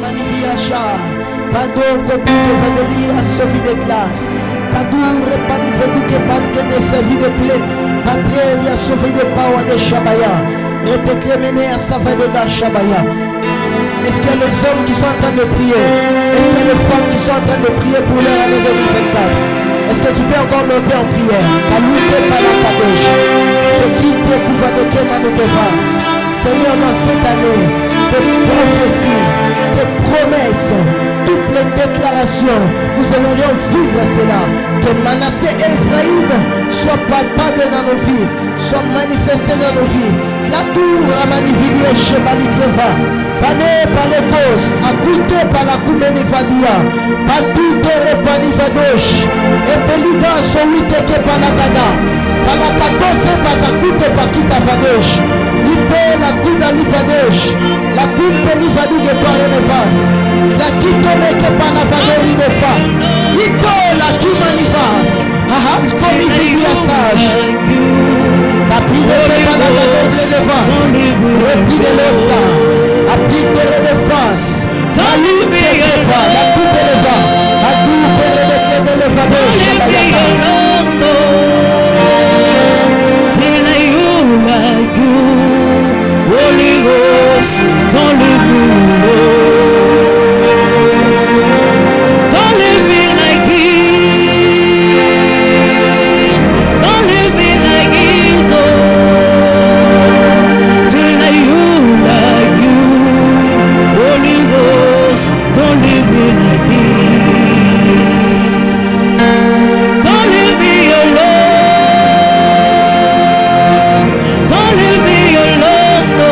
Maniviasha, Pado, Kopi, Vadeli, à Sophie de classe. Kadour, Padu, Veduke, Balde, de sa vie de plaie. Après, il y a Sophie de Pawa de Shabaya. Reteklemene à Sava de Shabaya. Est-ce qu'il y a les hommes qui sont en train de prier? Est-ce qu'il y a les femmes qui sont en train de prier pour leur année 2024? Est-ce que tu peux encore monter en prière? Kalouke Palakadesh. C'est qui découvre de Kemano Devas. Seigneur, dans cette année, tes prophéties, tes promesses, toutes les déclarations, nous aimerions vivre cela. Que Manassé et Ephraïm soient palpables dans nos vies, soient manifestés dans nos vies. La tour à Manividia chez Balikleva. Pané par les causes, accouté par la Koumeni Vadia, Padoute Repanivadosh, et Peliga Sowite ke Panagada, Panakadose Panakute Pakita Vadesh, Lipe la Kuda Livadesh, la Coupe Livadu de Parenevas, la Kitome ke Panavadori de Fa, Iko la Kimanivas, Aha, comme il dit à sage. Capri de Panagada de Vas, repli de l'ossa. Applique des redéfenses. Talou Péréba, la coupe éleva. Adou Péréba, clé de l'évadeur. Holy Ghost, dans le monde. Don't leave me like this. Don't leave me like this. Till I like you. Holy Ghost, don't leave me like this. Don't leave me alone. Don't leave me alone, no.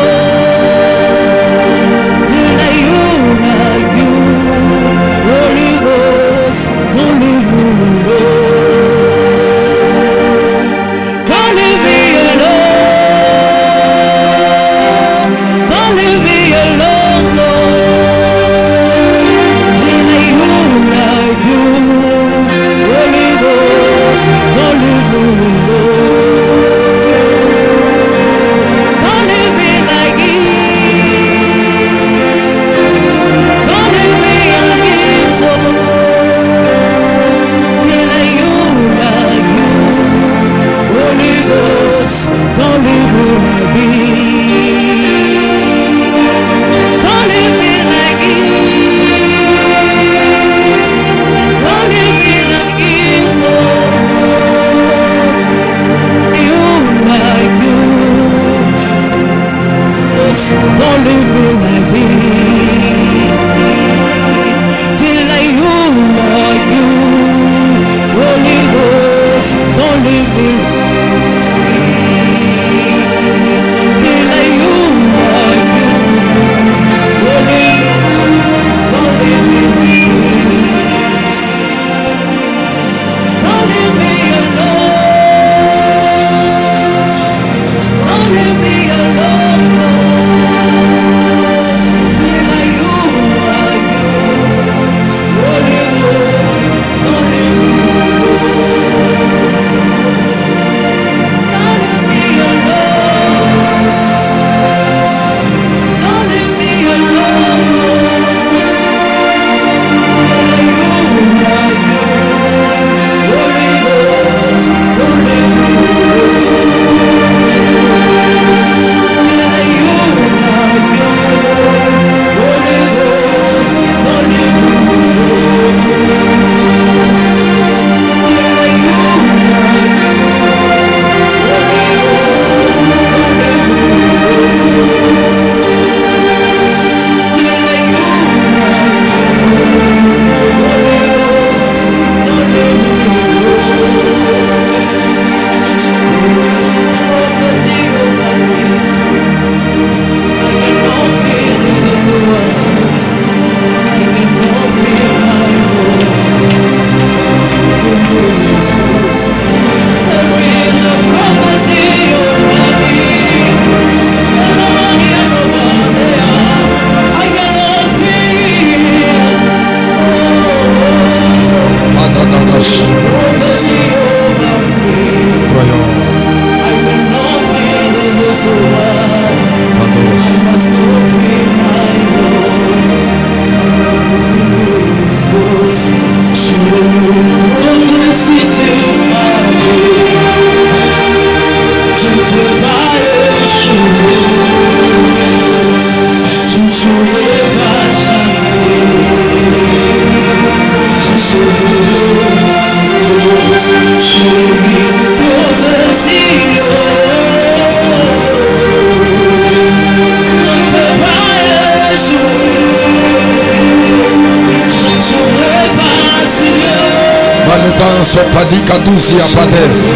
Sopadika Dusi Apades.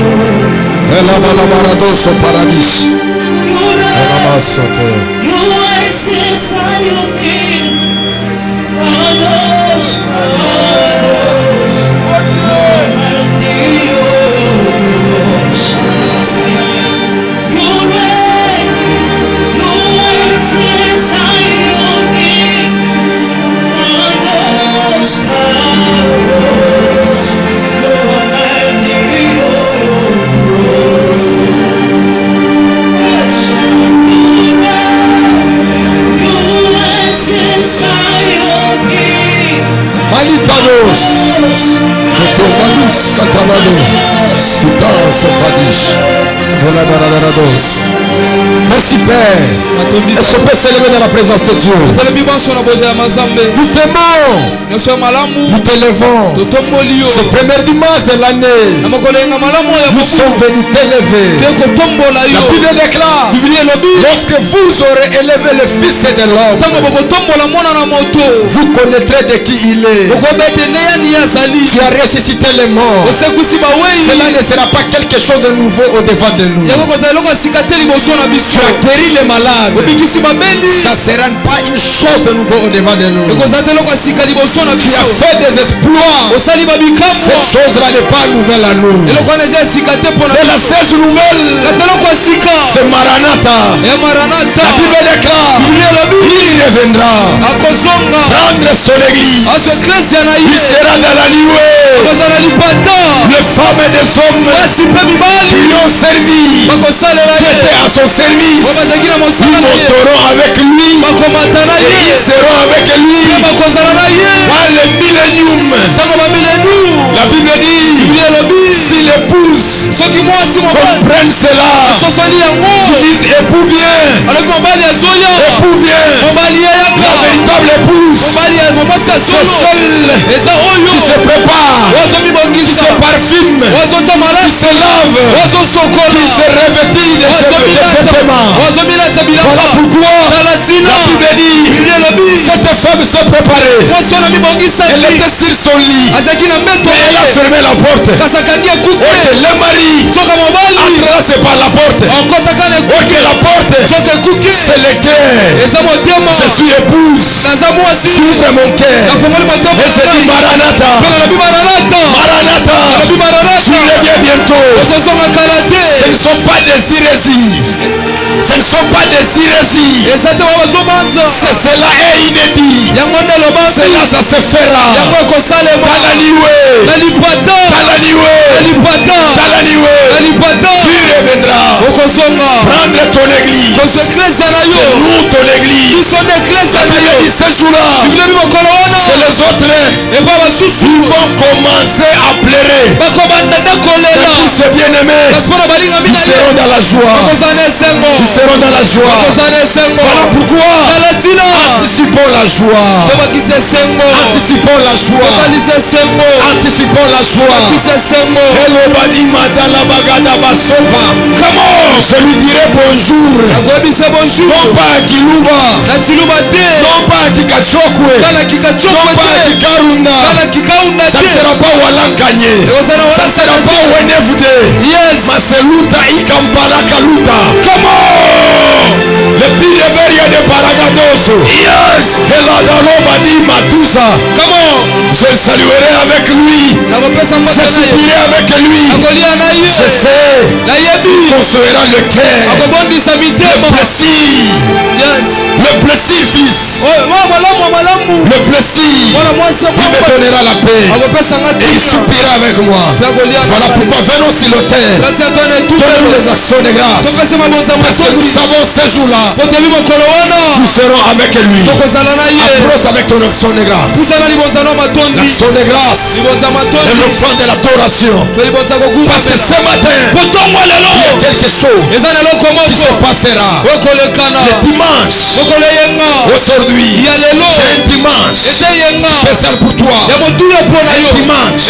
Ela Balabarados au paradis. Ela Basote. Merci Père. Est-ce qu'on peut s'élever dans la présence de Dieu? Nous t'aimons. Nous t'élevons. Ce premier dimanche de l'année, nous sommes venus t'élever. La Bible déclare, lorsque vous aurez élevé le Fils de l'homme, vous connaîtrez de qui il est. Tu as ressuscité les morts. Cela ne sera pas quelque chose de nouveau au devant de nous. Tu as guéri les malades. Ça ne sera pas une chose de nouveau au devant de nous. Tu as fait des exploits. Cette chose-là n'est pas nouvelle à nous. Et la seule nouvelle, c'est Maranatha. La Bible déclare, il reviendra prendre son église. Il sera dans la nuée. Les femmes et des hommes qui lui ont servi, qui étaient à son service, nous monterons avec lui et ils seront avec lui dans le millénium. La Bible dit, si l'épouse comprenne cela, tu dis époux viens, époux viens. La véritable épouse, c'est celle qui se prépare, qui se parfume, qui se lave, qui se revêtit de vêtements. Voilà pourquoi la Bible dit, cette femme s'est préparée. Elle était sur son lit, mais elle a fermé la porte. Et le mari entrera par la porte. Et que la porte, c'est le cœur. Je suis épouse, j'ouvre mon cœur. Et je dis Maranatha, Maranatha, tu reviens bientôt. Ce ne sont pas des hérésies. Ce ne sont pas des hérésies. Cela est inédit. Cela, ça se fera dans la nuée. Tu reviendras prendre ton église. C'est nous ton église. La Bible dit ce jour-là, c'est les autres. Ils vont commencer à pleurer. Les fils bien-aimés, ils seront dans la joie. Ils seront dans la joie. Voilà pourquoi anticipons la joie. Anticipons la joie. Anticipons la joie. Hello Badima Dalabagada Basopa. Comment je lui dirai bonjour. Non pas à Kiluba. Non pas à Kikachokwe. Non pas à Kikaruna. Ça ne sera pas Walankanye. Ça ne sera pas Wenefde. Maseluta Ikampala Kaluta. Comment le Pideveria de Paragadoso. Eladalo Badima Douza. Comment je le saluerai avec lui. Je soupirai avec lui. Je sais. Il consolera le cœur. Le plaisir fils. Le plaisir. Il me donnera la paix. Et il soupira avec moi. Voilà pourquoi venons sur l'autel. Donnons les actions de grâce. Parce que nous savons ce jour-là, nous serons avec lui. Approche avec ton action de grâce. L'action de grâce est l'offrande de l'adoration. Parce que ce matin, il y a quelque chose qui se passera. Le dimanche, aujourd'hui, c'est un dimanche spécial pour toi. dimanche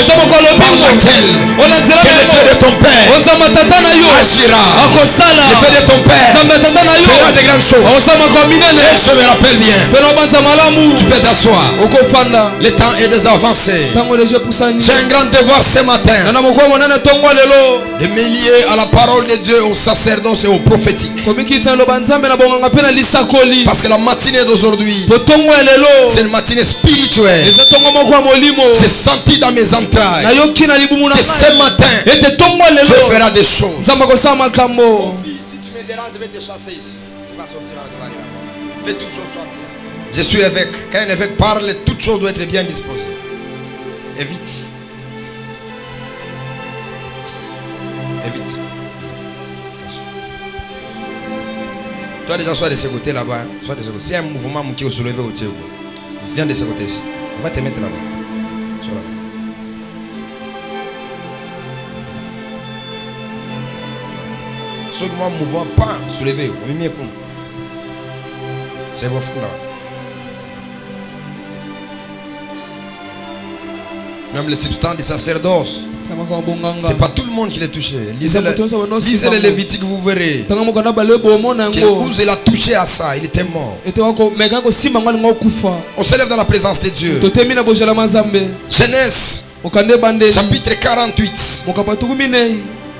par lequel le Dieu de ton père agira. Le Dieu de ton père fera de grandes choses. Et je me rappelle bien. Tu peux t'asseoir. Le temps est déjà avancé. J'ai un grand devoir ce matin de me lier à la parole de Dieu, au sacerdoce et au prophétique. Parce que la matinée d'aujourd'hui, c'est une matinée spirituelle. J'ai senti dans mes entrailles que ce matin, Dieu fera des choses. Si tu me déranges, je vais te chasser ici. Tu vas sortir avec là. Fais toutes choses soient bien. Je suis évêque. Quand un évêque parle, toutes choses doivent être bien disposées. Et vite. Et vite. Toi déjà sois de ce côté là-bas. Sois de ce côté. Si un mouvement qui est soulevé au Théo, viens de ce côté ici. On va te mettre là-bas. Sois là. Ceux qui m'ont mouvement pas soulevé. C'est bon fou là. Même les substances du sacerdoce, c'est pas tout le monde qui les touché. Lisez les Lévitiques, vous verrez. Où il a touché à ça, il était mort. On se lève dans la présence de Dieu. Genèse, chapitre 48.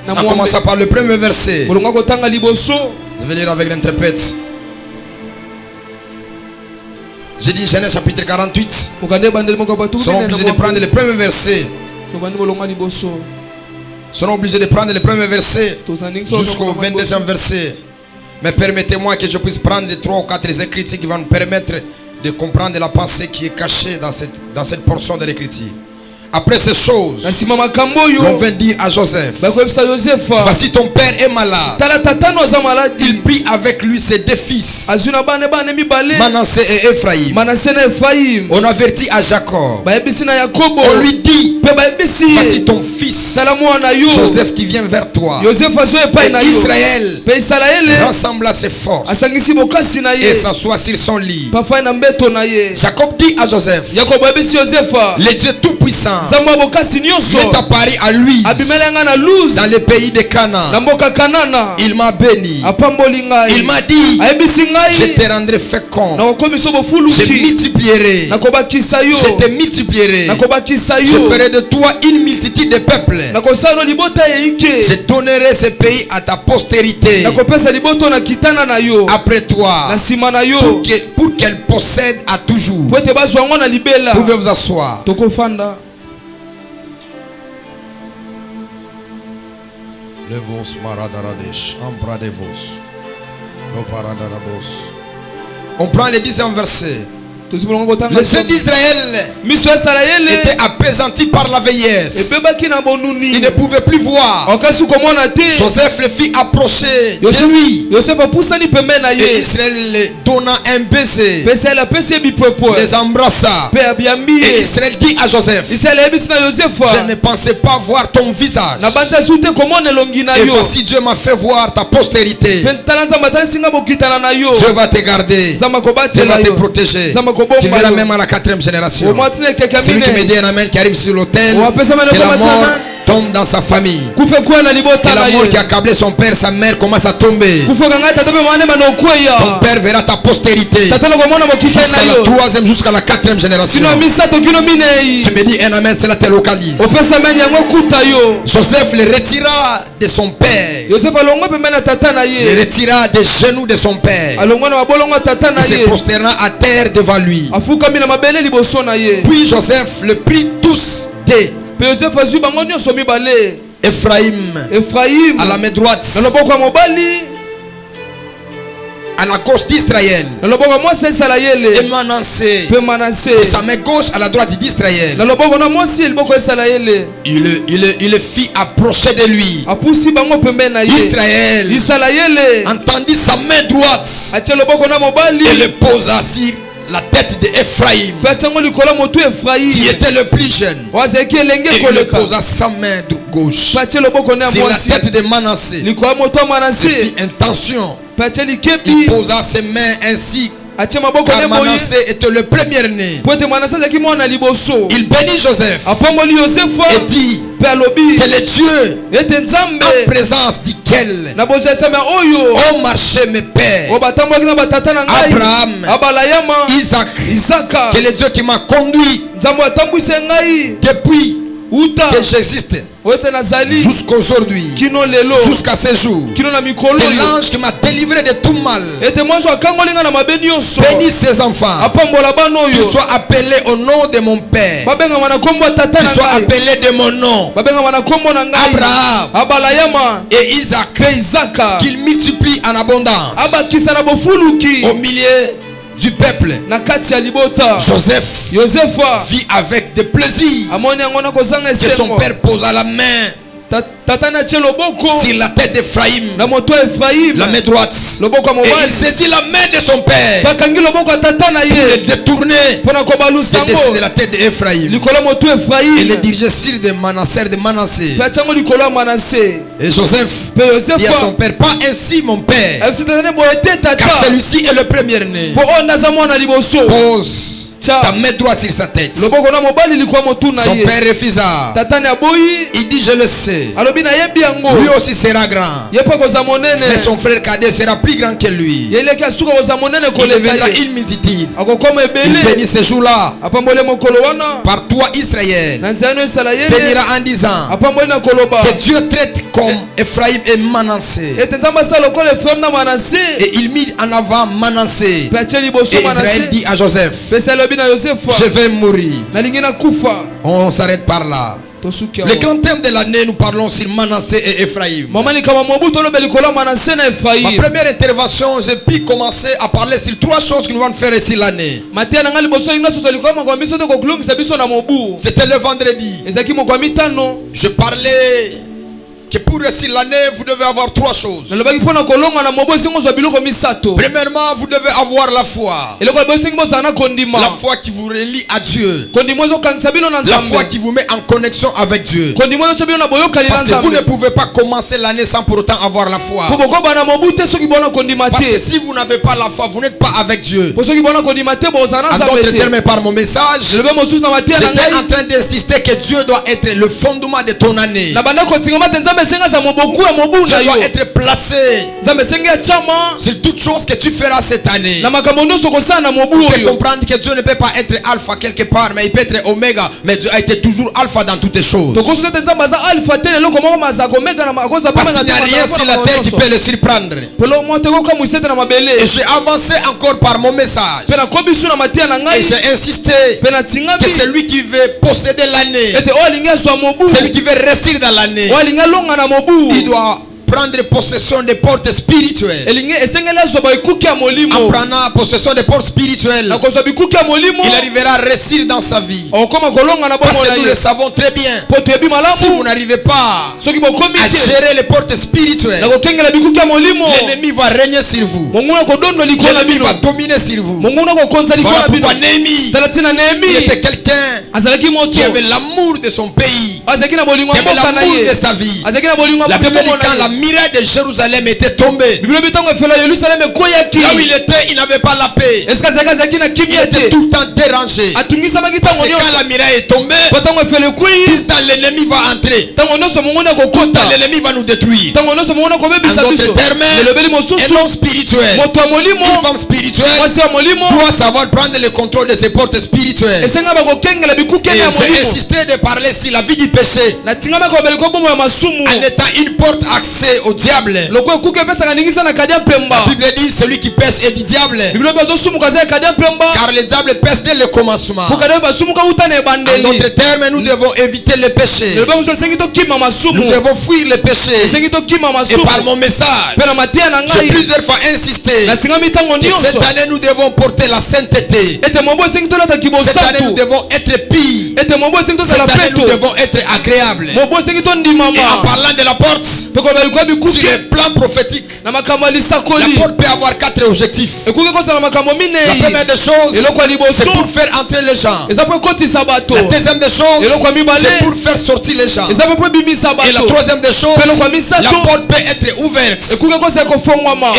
On a commencé par le premier verset. Je vais lire avec l'interprète. J'ai dit Genèse chapitre 48. Nous serons obligés de prendre le premier verset. Serons obligés de prendre le premier verset jusqu'au 22e verset. Mais permettez-moi que je puisse prendre les 3 ou 4 écritures qui vont nous permettre de comprendre la pensée qui est cachée dans cette portion de l'écriture. Après ces choses, on vint dire à Joseph, voici ton père est malade. Il prit avec lui ses 2 fils, Manassé et Ephraïm. On avertit à Jacob. On lui dit, voici ton fils Joseph qui vient vers toi. Et Israël rassembla ses forces et s'assoit sur son lit. Jacob dit à Joseph, le Dieu tout-puissant est apparu à lui dans le pays de Canaan. Il m'a béni. Il m'a dit, je te rendrai fécond. Je multiplierai. Je te multiplierai. Je ferai de toi une multitude de peuples. Je donnerai ce pays à ta postérité après toi, pour qu'elle possède à toujours. Pouvez vous asseoir. Levos maradaradesh, ambradevos, loparadarados. On prend le 10e verset. Les yeux d'Israël étaient apaisantis par la vieillesse. Il ne pouvait plus voir. Joseph le fit approcher de lui. Et Israël donna un baiser. Les embrassa. Et Israël dit à Joseph, je ne pensais pas voir ton visage. Et voici Dieu m'a fait voir ta postérité. Dieu va te garder. Dieu va te protéger. Tu verras même à la 4e génération. Celui qui me dit un amen qui arrive sur l'autel, que la mort tombe dans sa famille. Que la mort qui a accablé son père, sa mère commence à tomber. Ton père verra ta postérité jusqu'à la 3e, jusqu'à la 4e génération. Tu me dis un amen, cela te localise. Joseph le retira de son père. Il le retira des genoux de son père. Il se prosterna à terre devant lui. Puis Joseph le prit tous des Ephraïm à la main droite, à la gauche d'Israël, et Manassé de sa main gauche à la droite d'Israël. Il le fit approcher de lui. Israël entendit sa main droite et le posa sur la tête d'Ephraïm, qui était le plus jeune. Et il le posa sa main gauche sur la tête de Manassé. Il fit intention. Il posa ses mains ainsi car Manassé était le premier-né. Il bénit Joseph et dit que les dieux en présence duquel ont marché mes pères, Abraham, Isaac, que les dieux qui m'ont conduit depuis que j'existe jusqu'à aujourd'hui, jusqu'à ce jour, que l'ange qui m'a délivré de tout mal bénisse ses enfants, qu'ils soient appelés au nom de mon père, qu'ils soient appelés de mon nom, Abraham et Isaac, qu'ils multiplient en abondance au milieu du peuple. Joseph vit avec des plaisirs et son père posa la main sur la tête d'Ephraïm, la main droite, et il saisit la main de son père pour le détourner de la tête d'Ephraïm et le diriger sur de Manassé. Et Joseph dit à son père, pas ainsi mon père, car celui-ci est le premier-né. Pose ta main droite sur sa tête. Son père refusa. Il dit, je le sais, lui aussi sera grand, mais son frère cadet sera plus grand que lui. Il deviendra une multitude. Il bénit ce jour-là. Par toi Israël bénira en disant que Dieu traite comme Ephraïm et Manassé. Et il mit en avant Manassé. Et Israël dit à Joseph, je vais mourir. On s'arrête par là. Le grand thème de l'année, nous parlons sur Manassé et Ephraïm. Ma première intervention, j'ai pu commencer à parler sur trois choses que nous allons faire ici l'année. C'était le vendredi. Je parlais que pour réussir l'année, vous devez avoir trois choses. Premièrement, vous devez avoir la foi. La foi qui vous relie à Dieu. La foi qui vous met en connexion avec Dieu. Parce que vous ne pouvez pas commencer l'année sans pour autant avoir la foi. Parce que si vous n'avez pas la foi, vous n'êtes pas avec Dieu. En d'autres termes, par mon message, j'étais en train d'insister que Dieu doit être le fondement de ton année. Tu dois être placé sur toutes choses que tu feras cette année. Tu peux comprendre que Dieu ne peut pas être alpha quelque part, mais il peut être oméga. Mais Dieu a été toujours alpha dans toutes les choses. Parce qu'il n'y a rien sur la terre qui peut le surprendre. Et j'ai avancé encore par mon message. Et j'ai insisté que celui qui veut posséder l'année, celui qui veut réussir dans l'année, il doit prendre possession des portes spirituelles. En prenant possession des portes spirituelles, il arrivera à réussir dans sa vie. Parce que nous le savons très bien. Si vous n'arrivez pas à gérer les portes spirituelles, l'ennemi va régner sur vous. L'ennemi va dominer sur vous. Voilà pourquoi Néhémie, il était quelqu'un qui avait l'amour de son pays, qui avait l'amour de sa vie. La Bible dit quand la muraille de Jérusalem était tombée, là où il était, il n'avait pas la paix. Il était tout le temps dérangé. Parce que quand la muraille est tombée, tout le temps l'ennemi va entrer. Tout le temps l'ennemi va nous détruire. En d'autres termes, un homme spirituel, une femme spirituelle doit savoir prendre le contrôle de ses portes spirituelles. Et j'ai insisté de parler sur la vie du péché en étant une porte accès au diable. La Bible dit celui qui pêche est du diable, car le diable pêche dès le commencement. En d'autres termes, nous devons éviter le péché. Nous devons fuir le péché. Et par mon message, j'ai plusieurs fois insisté que cette année nous devons porter la sainteté. Cette année nous devons être pires. Cette année nous devons être agréables. Et en parlant de la porte, Sur les plans prophétiques, la porte peut avoir 4 objectifs. La première des choses, c'est pour faire entrer les gens. La deuxième des choses, c'est pour faire sortir les gens. Et la troisième des choses, la porte peut être ouverte.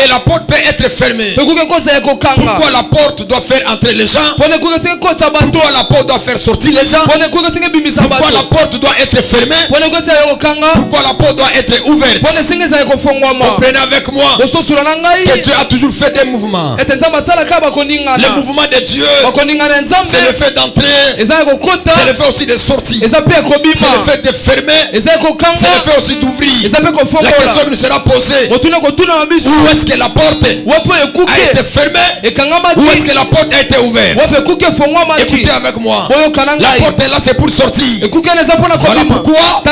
Et la porte peut être fermée. Pourquoi la porte doit faire entrer les gens? Pourquoi la porte doit faire sortir les gens? Pourquoi la porte doit être fermée? Pourquoi la porte doit être ouverte? Comprenez avec moi que Dieu a toujours fait des mouvements. Le mouvement de Dieu, c'est le fait d'entrer, c'est le fait aussi de sortir, c'est le fait de fermer, c'est le fait aussi d'ouvrir. La question nous sera posée: où est-ce que la porte a été fermée? Où est-ce que la porte a été ouverte? Écoutez avec moi, la porte est là, c'est pour sortir. Voilà pourquoi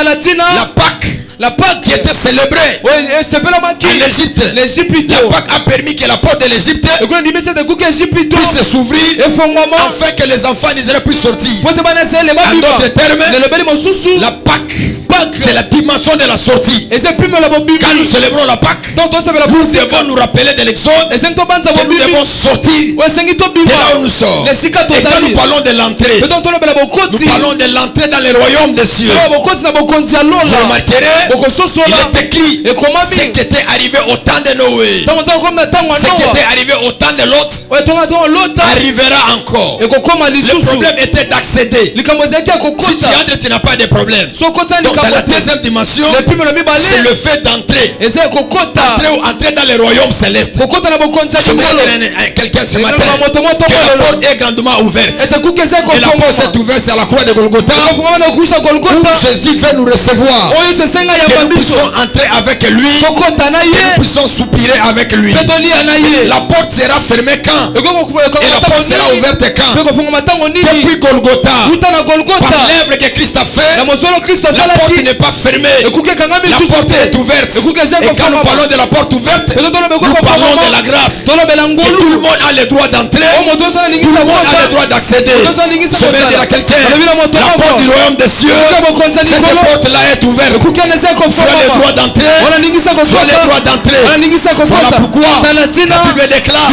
la Pâque qui était célébrée en Égypte, la Pâque a permis que la porte de l'Égypte puisse s'ouvrir afin que les enfants d'Israël puissent sortir. En d'autres termes, la Pâque, c'est la dimension de la sortie. Quand nous célébrons la Pâque, nous devons nous rappeler de l'Exode que nous devons sortir de là où nous sommes. Et quand nous parlons de l'entrée, nous parlons de l'entrée dans le royaume des cieux. Vous remarquerez, il est écrit ce qui était arrivé au temps de Noé, ce qui était arrivé au temps de Lot arrivera encore. Le problème était d'accéder. Si tu entres, tu n'as pas de problème. Donc dans la deuxième dimension, c'est le fait d'entrer. Entrer dans le royaume céleste. Je vais dire à quelqu'un ce matin que la porte est grandement ouverte. Et la porte s'est ouverte à la croix de Golgotha, où Jésus veut nous recevoir. Que nous puissions entrer avec lui, que nous puissions soupirer avec lui. La porte sera fermée quand? Et la porte sera ouverte quand? Depuis Golgotha, par l'œuvre que Christ a fait, la porte n'est pas fermée, la porte est ouverte. Et quand nous parlons de la porte ouverte, nous parlons de la grâce. Et tout le monde a le droit d'entrer, tout le monde a le droit d'accéder. Je vais dire à quelqu'un, la porte du royaume des cieux, cette porte-là est ouverte. Tu as le droit d'entrer, tu as le droit d'entrer. Voilà pourquoi la Bible déclare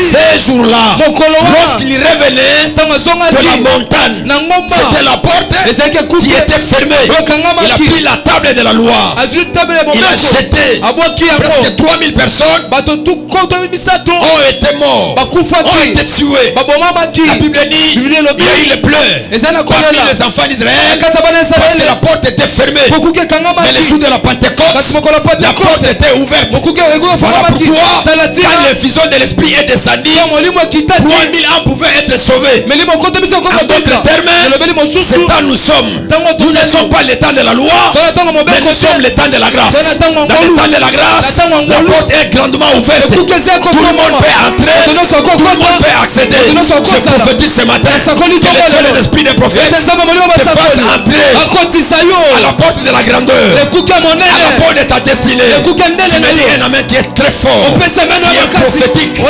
ces jours-là, lorsqu'il revenait de la montagne, c'était la porte qui était fermée. Il a pris la table de la loi, il a jeté. Presque 3000 personnes ont été morts, ont été tués. La Bible dit il y a eu les pleurs parmi les enfants d'Israël parce que la porte était fermée. Mais le jour de la Pentecôte, la porte était ouverte. Voilà pourquoi quand le fuseau de l'esprit est descendu, 3000 âmes pouvaient être sauvés. En d'autres termes, c'est temps nous sommes. Nous ne sommes pas le temps de la loi, mais nous sommes le temps de la grâce. Dans le temps de la grâce, la porte est grandement ouverte. Tout le monde peut entrer, tout le monde peut accéder. Je prophétise ce matin que le Dieu des esprits des prophètes te fasse entrer à la porte de la grandeur, à la porte de ta destinée. Tu me dis un amen qui est très fort, qui est prophétique. Que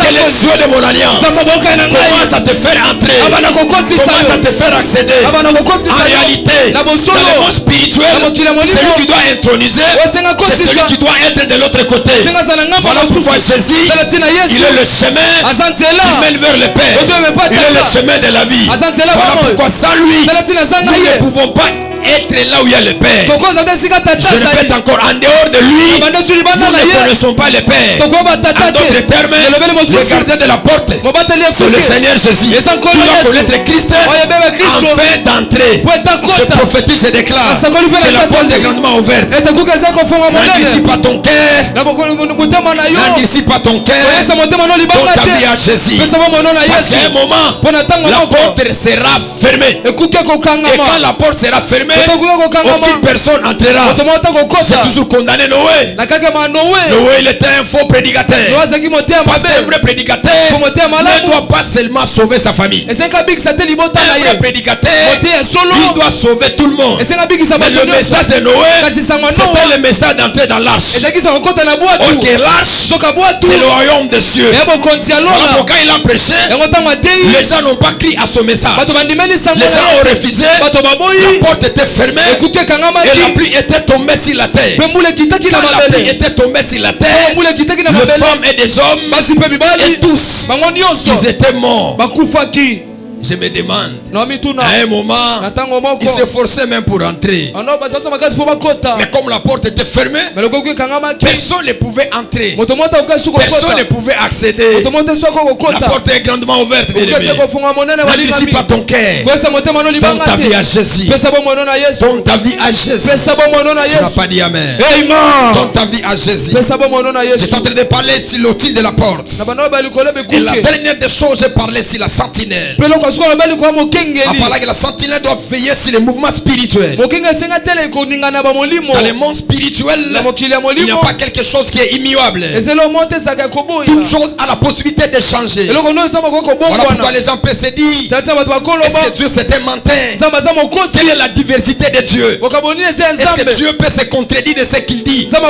le Dieu de mon alliance commence à te faire entrer, commence à te faire accéder. En réalité, dans le monde spirituel, celui qui doit introniser, c'est celui qui doit être de l'autre côté. Voilà pourquoi Jésus, il est le chemin qui mène vers le Père. Il est le chemin de la vie. Voilà pourquoi sans lui, nous ne pouvons pas être là où il y a le Père. Je répète encore, en dehors de lui, nous ne connaissons pas le Père. En d'autres termes, le gardien de la porte, c'est le Seigneur Jésus. Tu dois connaître Christ afin d'entrer. Je prophétise et déclare que la porte est grandement ouverte. N'endurcis pas ton cœur, n'endurcis pas ton cœur, donne ta vie à Jésus. Parce qu'à un moment, la porte sera fermée. Et quand la porte sera fermée, aucune personne entrera. C'est toujours condamné Noé. Noé, il était un faux prédicateur. Parce qu'un vrai prédicateur ne doit pas seulement sauver sa famille. Un vrai prédicateur Il doit sauver tout le monde. Mais le message de Noé, c'était le message d'entrer dans l'arche. Ok, l'arche, c'est le royaume des cieux. Alors quand il a prêché, les gens n'ont pas crié à son message. Les gens ont refusé. La porte était fermée et la pluie était tombée sur la terre. Quand la pluie était tombée sur la terre, les femmes et des hommes et tous, ils étaient morts. Je me demande, à un moment, il se forçait même pour entrer. Mais comme la porte était fermée, personne ne pouvait entrer. Personne ne pouvait accéder. La porte est grandement ouverte, bien aimé. N'adoucis pas ton cœur. Donne ta vie à Jésus. Donne ta vie à Jésus. Tu n'as pas dit Amen. Donne ta vie à Jésus. Je suis en train de parler sur l'outil de la porte. Et la dernière des choses, j'ai parlé sur la sentinelle. En parlant que la sentinelle doit veiller sur les mouvements spirituels. Dans le monde spirituel, il n'y a pas quelque chose qui est immuable. Toute chose a la possibilité de changer. Voilà pourquoi les gens peuvent se dire, est-ce que Dieu c'est un menteur? Quelle est la diversité de Dieu? Est-ce que Dieu peut se contredire de ce qu'il dit? Non,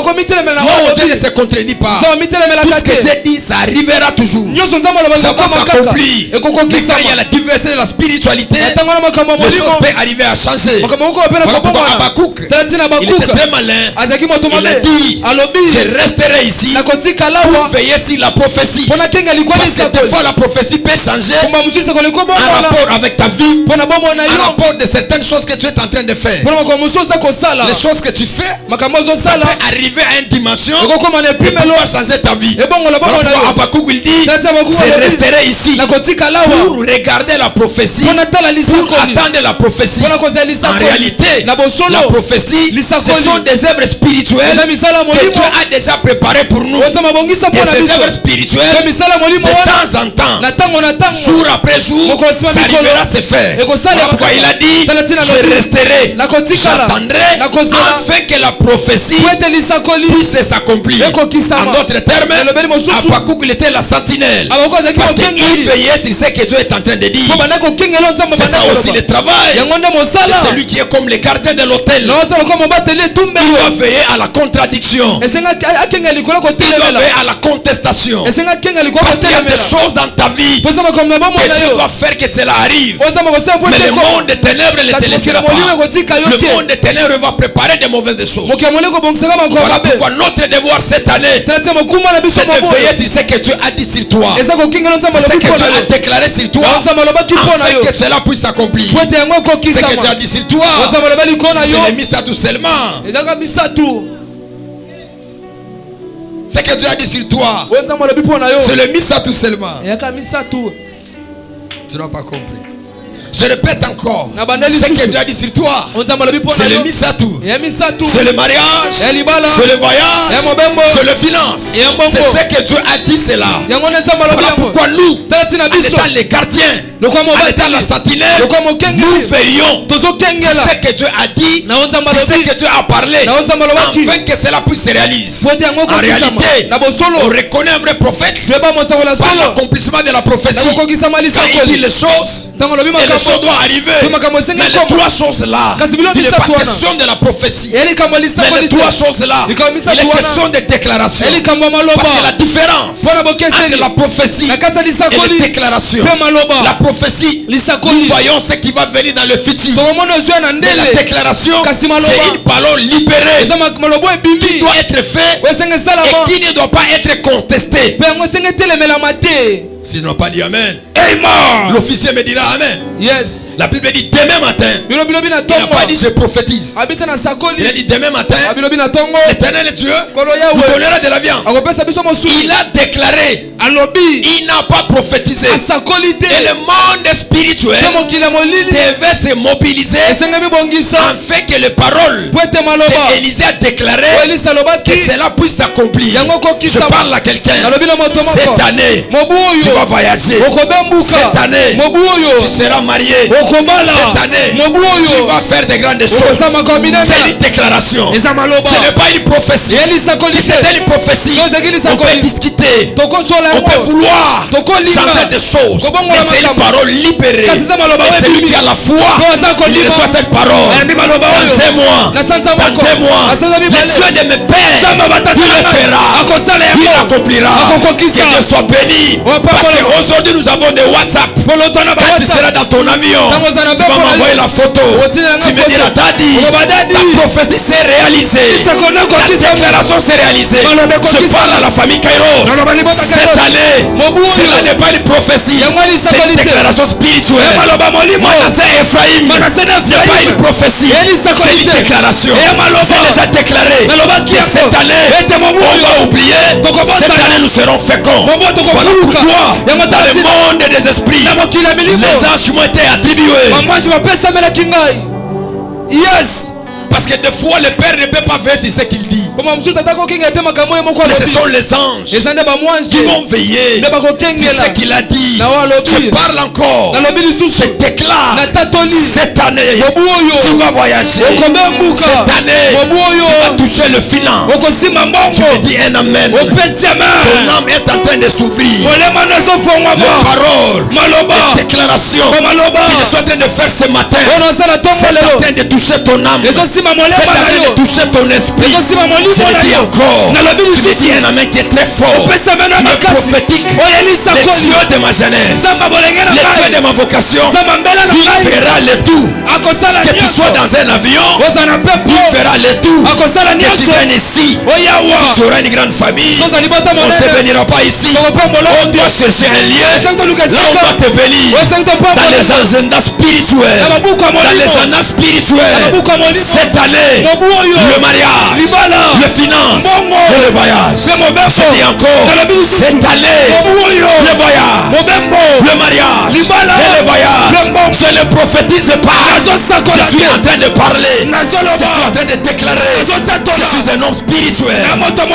Dieu ne se contredit pas. Tout ce que Dieu dit, ça arrivera toujours. Ça va s'accomplir. Mais quand il y a la diversité de la spiritualité, les choses peuvent arriver à changer. Voilà pourquoi Habakkuk, il était très malin. Il a dit, je resterai ici pour veiller sur la prophétie. Parce que des fois la prophétie peut changer en rapport avec ta vie, en rapport de certaines choses que tu es en train de faire. Les choses que tu fais, ça peut arriver à une dimension et pouvoir changer ta vie. Voilà pourquoi Habakkuk il dit, je resterai ici pour regarder la prophétie, pour attendre la prophétie. En réalité, la prophétie, ce sont des œuvres spirituelles que Dieu a déjà préparées pour nous. Et ces œuvres spirituelles, de temps en temps, jour après jour, ça arrivera à se faire. Voilà pourquoi il a dit, je resterai, j'attendrai afin que la prophétie puisse s'accomplir. En d'autres termes, Habakkuk il était la sentinelle, parce qu'il veillait sur ce que Dieu est en train de dire. C'est ça aussi le travail. C'est celui qui est comme le gardien de l'hôtel. Il doit veiller à la contradiction. Il doit veiller à la contestation. Parce qu'il y a des choses dans ta vie que Dieu doit faire que cela arrive. Mais le monde des ténèbres ne te laissera pas. Le monde des ténèbres va préparer de mauvaises choses. Voilà pourquoi notre devoir cette année, c'est de veiller sur ce que Dieu a dit sur toi, ce que Dieu a déclaré sur toi, afin que cela puisse s'accomplir. Ce que Dieu a dit sur toi, c'est le missa tout seulement. Ce que Dieu a dit sur toi, c'est le missa tout seulement. Tu n'as pas compris. Je répète encore, ce que Dieu a dit sur toi, c'est le misatou, c'est le mariage, c'est le voyage, c'est le finance. C'est ce que Dieu a dit cela. Voilà pourquoi nous, en étant les gardiens, en étant la sentinelle, nous veillons. C'est ce que Dieu a dit, c'est ce que Dieu a parlé, afin que cela puisse se réaliser. En réalité, on reconnaît un vrai prophète par l'accomplissement de la prophétie. Quand il dit les choses, et les choses doivent arriver. Mais les trois choses là, il n'est pas question de la prophétie. Mais les trois choses là, il est question de déclaration. Parce que la différence entre la prophétie et les déclarations, la prophétie, nous voyons ce qui va venir dans le futur. Mais la déclaration, c'est une parole libérée qui doit être faite et qui ne doit pas être contestée. S'ils n'ont pas dit Amen, l'officier me dira Amen. Yes. La Bible dit demain matin. Il n'a pas dit je prophétise. Il a dit demain matin, l'Éternel Dieu vous donnera de la viande. Il a déclaré, il n'a pas prophétisé. Et le monde spirituel devait se mobiliser afin que les paroles qu'Élisée a déclarées, que cela puisse s'accomplir. Je parle à quelqu'un. Cette année, tu vas voyager. Cette année, tu seras marié. Cette année, tu vas faire des grandes choses. C'est une déclaration. Ce n'est pas une prophétie. Si c'était une prophétie, on peut discuter. On peut vouloir changer des choses. Mais c'est une parole libérée. Et celui qui a la foi, il reçoit cette parole. Dans un mois, dans 2 mois, le Dieu de mes pères, il le fera. Il l'accomplira. Que Dieu soit béni. Parce qu'aujourd'hui nous avons des WhatsApp. Quand tu seras dans ton avion, tu vas m'envoyer la photo. Tu me diras, Daddy, ta prophétie s'est réalisée. Ta déclaration s'est réalisée. Je parle à la famille Kairos. Cette année, cela n'est pas une prophétie. C'est une déclaration spirituelle. Manasseh et Ephraïm n'est pas une prophétie. C'est une déclaration. C'est déjà déclaré. Cette année, on va oublier. Cette année, nous serons féconds. Voilà pourquoi, dans le monde des esprits, les anges m'ont été attribués. Yes. Parce que des fois le Père ne peut pas faire ce qu'il dit. Mais ce sont les anges qui vont veiller sur ce qu'il a dit. Je parle encore. Je déclare. Cette année, tu vas voyager. Cette année, tu vas toucher le finance. Tu me dis un amen. Ton âme est en train de s'ouvrir. Les paroles, les déclarations que je suis en train de faire ce matin, c'est en train de toucher ton âme. C'est en train de toucher ton esprit. Je le dis encore. Je dis un amen qui est très fort, qui est prophétique. Le Dieu de ma jeunesse, le Dieu de ma vocation, il fera le tout. Que tu sois dans un avion, il fera le tout. Que tu viennes ici, si tu auras une grande famille, on ne te bénira pas ici. On doit chercher un lieu, là on va te bénir. Dans les agendas spirituels, dans les agendas spirituels, cette année, le mariage, le finance et le voyage. Je dis encore, cette année, le voyage, le mariage et le voyage. Je ne prophétise pas. Je suis en train de parler. Je suis en train de déclarer. Je suis un homme spirituel. Et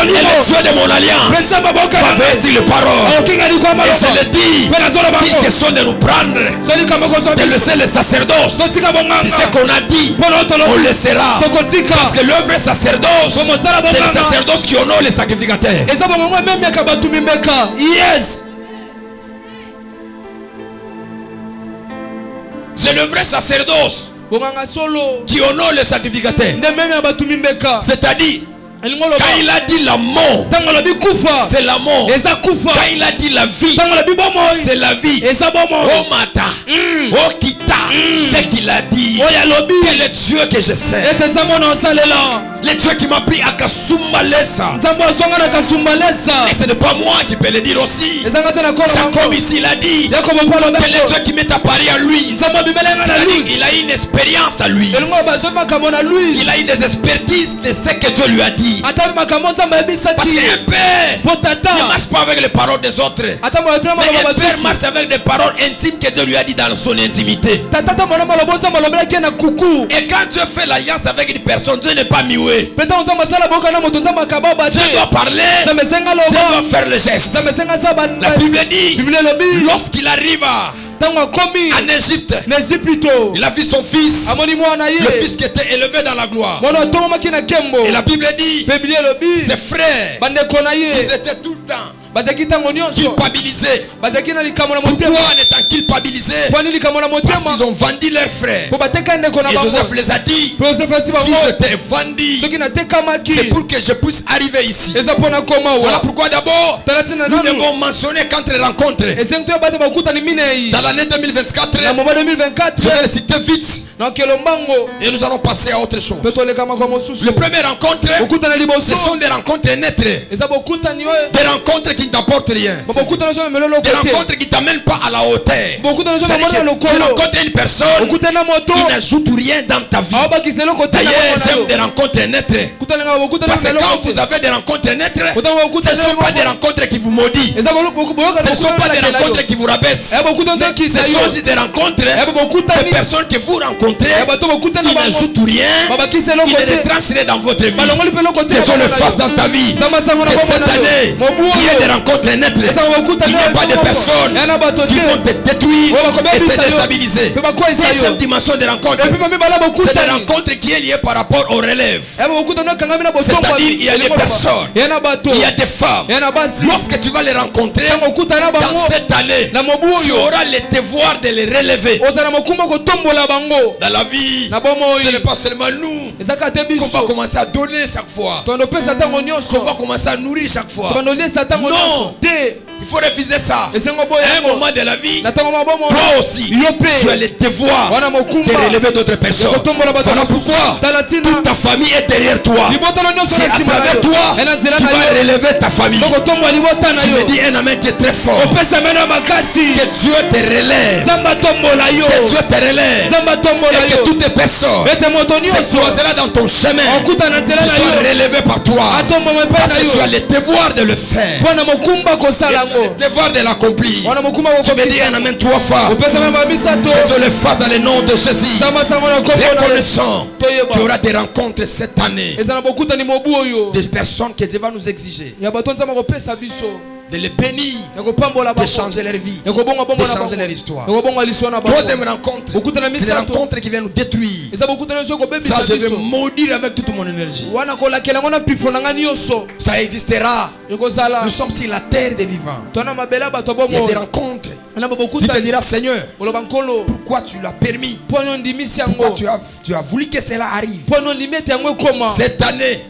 le Dieu de mon alliance va ici les paroles. Et je le dis, c'est une question de nous prendre, de laisser le sacerdoce. C'est ce qu'on a dit, on le laissera. Parce que le vrai sacerdoce, c'est le sacerdoce qui honore les sacrificateurs. Yes. C'est le vrai sacerdoce qui honore les sacrificateurs. C'est-à-dire, quand il a dit la mort, c'est la mort. Quand il a dit la vie, c'est la vie. Oh Mata, oh Kita, c'est qu'il a dit. Quel est Dieu que je sais? Le Dieu qui m'a pris à Kasumbalesa. Et ce n'est pas moi qui peux le dire aussi. Jacob ici l'a dit. Quel est Dieu qui m'est apparu à lui? Il a une expérience à lui. Il a une expertise de ce que Dieu lui a dit. Parce qu'un père ne marche pas avec les paroles des autres. Mais un père marche avec des paroles intimes que Dieu lui a dit dans son intimité. Et quand Dieu fait l'alliance avec une personne, Dieu n'est pas muet. Dieu doit parler. Dieu doit faire le geste. La Bible dit, lorsqu'il arriva en Égypte, il a vu son fils, le fils qui était élevé dans la gloire. Et la Bible dit, ses frères, ils étaient tout le temps culpabilisés. Pourquoi en étant culpabilisés? Parce qu'ils ont vendu leurs frères. Et Joseph les a dit, si je t'ai vendu, c'est pour que je puisse arriver ici. Voilà pourquoi d'abord nous devons mentionner 4 rencontres. Dans l'année 2024, je vais les citer vite. Et nous allons passer à autre chose. La première rencontre, ce sont des rencontres neutres. Des rencontres qui ne t'apportent rien. Des rencontres qui ne t'amènent pas à la hauteur. Tu rencontres une personne qui n'ajoute rien dans ta vie. D'ailleurs, j'aime des rencontres neutres. Parce que quand vous avez des rencontres neutres, ce ne sont pas des rencontres qui vous maudissent. Ce ne sont pas des rencontres qui vous rabaissent. Ce sont juste des rencontres de personnes que vous rencontrez. rencontrez, ils n'ajoutent rien, ils les retrancheraient dans votre vie. Que Dieu le fasse dans ta vie. Que cette année, il y ait des rencontres nettes. Il n'y a pas de personnes qui vont te détruire et te déstabiliser. Deuxième dimension des rencontres, c'est des rencontres qui est liée par rapport au relève. C'est-à-dire, il y a des personnes, il y a des femmes. Lorsque tu vas les rencontrer dans cette année, tu auras le devoir de les relever. Dans la vie, ce n'est pas seulement nous qu'on va commencer à donner chaque fois, qu'on va commencer à nourrir chaque fois. Non, il faut refuser ça. À un moment de la vie, toi aussi, tu as le devoir de relever d'autres personnes. Voilà pourquoi toute ta famille est derrière toi. C'est à travers toi tu vas relever ta famille. Tu me dis un amen qui est très fort. Que Dieu te relève. Que Dieu te relève. Et que toutes les personnes se croiseront dans ton chemin qui soient relevées par toi. Parce que tu as le devoir de le faire. Le devoir de l'accomplir. Tu me dis un amen 3 fois. Que Dieu le fasse dans le nom de Jésus. Reconnaissant, tu auras des rencontres cette année. Des personnes qui devaient nous exiger de les bénir, de changer leur vie, de changer leur histoire. Troisième rencontre, c'est des rencontres qui viennent nous détruire. Ça, je vais maudire avec toute mon énergie. Ça existera. Nous sommes sur la terre des vivants. Il y a des rencontres. Tu te diras, Seigneur, pourquoi tu l'as permis? Pourquoi tu as voulu que cela arrive? Cette année,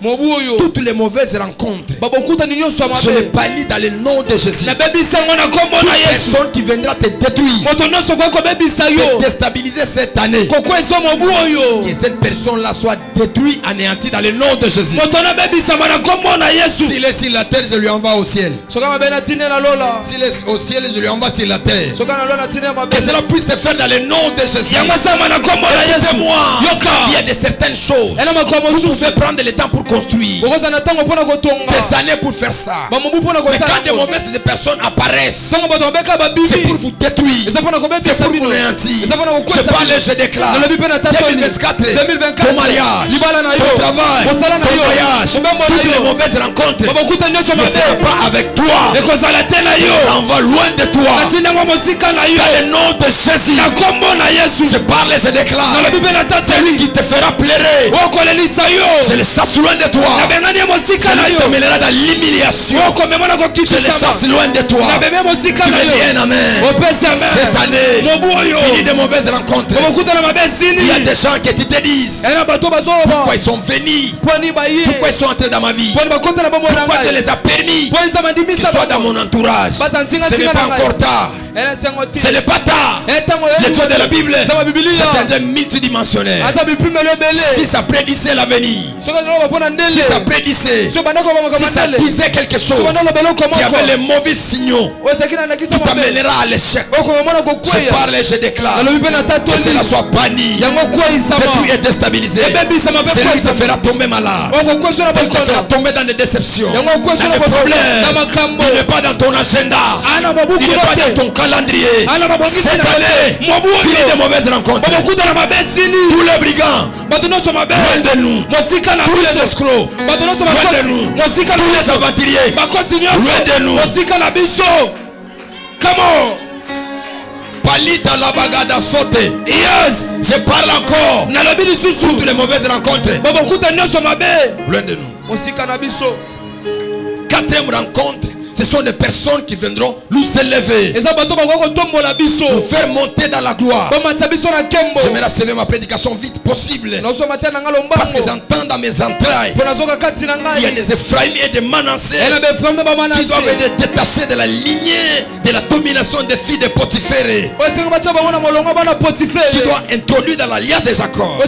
toutes les mauvaises rencontres, je les bannis dans le nom de Jésus. Toute personne qui viendra te détruire, te déstabiliser cette année, que cette personne-là soit détruite, anéantie dans le nom de Jésus. S'il est sur la terre, je lui envoie au ciel. S'il est au ciel, je lui envoie sur la terre. Que cela puisse se faire dans le nom de Jésus. Écoutez-moi, il y a de certaines choses. Vous pouvez prendre le temps pour construire, des années pour faire ça. Mais quand des mauvaises personnes apparaissent, c'est pour vous détruire, c'est pour vous anéantir. Je parle et je déclare 2024, ton mariage, ton travail, ton voyage, toutes les mauvaises rencontres ne seront pas avec toi. On va loin de toi. Dans le nom de Jésus, je parle et je déclare, celui qui te fera pleurer, je le chasse loin de toi. Celui qui te mènera dans l'humiliation, je le chasse loin de toi. Tu me dis un amen. Cette année, fini de mauvaises rencontres. Il y a des gens qui te disent pourquoi ils sont venus, pourquoi ils sont entrés dans ma vie, pourquoi tu les as permis qu'ils soient dans mon entourage. Ce n'est pas encore tard. Ce n'est pas tard. Le Dieu de la Bible, c'est un Dieu multidimensionnel. Si ça prédisait l'avenir, si ça prédisait, si ça disait quelque chose qui avait les mauvais signaux, tout t'amènera à l'échec. Je parle et je déclare que cela soit banni, détruit et déstabilisé. Celui qui se fera tomber malade, celui qui sera tombé dans des déceptions, dans des problèmes. Il n'est pas dans ton agenda, il n'est pas dans ton calendrier. Cette année, fini de mauvaises rencontres. Tous les brigands, loin de nous. Tous les escrocs, loin de nous. Tous les aventuriers, loin de nous. Comment? Palita la bagada sauté. Yes. Je parle encore. Toutes les mauvaises rencontres, loin de nous. Quatrième rencontre, ce sont des personnes qui viendront nous élever, nous faire monter dans la gloire. J'aimerais achever ma prédication vite possible, parce que j'entends dans mes entrailles, il y a des Ephraïm et des Manassés qui doivent être détachés de la lignée de la domination des filles de Potiphar, qui doit introduire dans l'alliance de Jacob.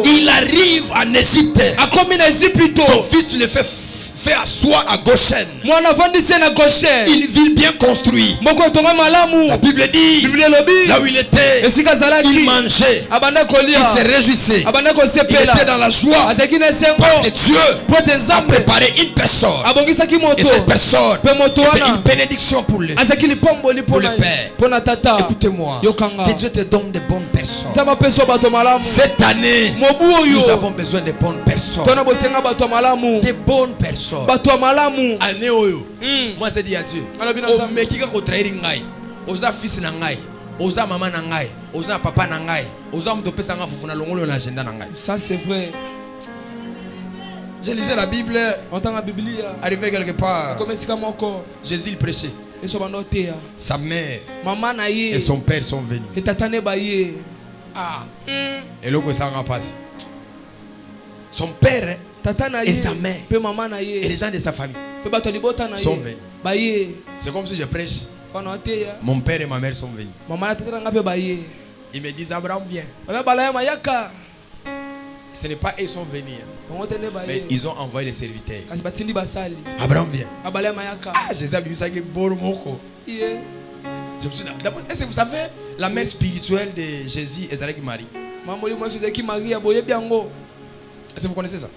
Il arrive en Égypte, son fils le fait fait asseoir à Goshen. Une ville bien construite. La Bible dit, là où il était, il mangeait, il se réjouissait, il était dans la joie, parce que Dieu a préparé une personne, et cette personne était une bénédiction pour le Père. Écoutez-moi, que Dieu te donne de bonnes personnes. Cette année, nous avons besoin de bonnes personnes. Des bonnes personnes. Année oyo. Moi c'est dit à Dieu. O mekika ko trahir ngai. Oza fils na ngai. Oza maman na ngai. Oza papa na ngai. Oza mto pesa nga fufu na longolo na agenda na ngai. Ça c'est vrai. Je lisais la Bible. Arrivé quelque part. Jésus il prêchait. Sa mère et son père sont venus. Ah. Et l'autre ça n'a pas. Son père et sa mère et les gens de sa famille sont venus. C'est comme si je prêche. Mon père et ma mère sont venus. Ils me disent Abraham viens. Ce n'est pas eux qui sont venus, mais ils ont envoyé les serviteurs. Abraham vient. Ah, Jésus a vu ça qui est bormoko. Est-ce que vous savez la mère spirituelle de Jésus est avec Marie? Est-ce que vous connaissez ça?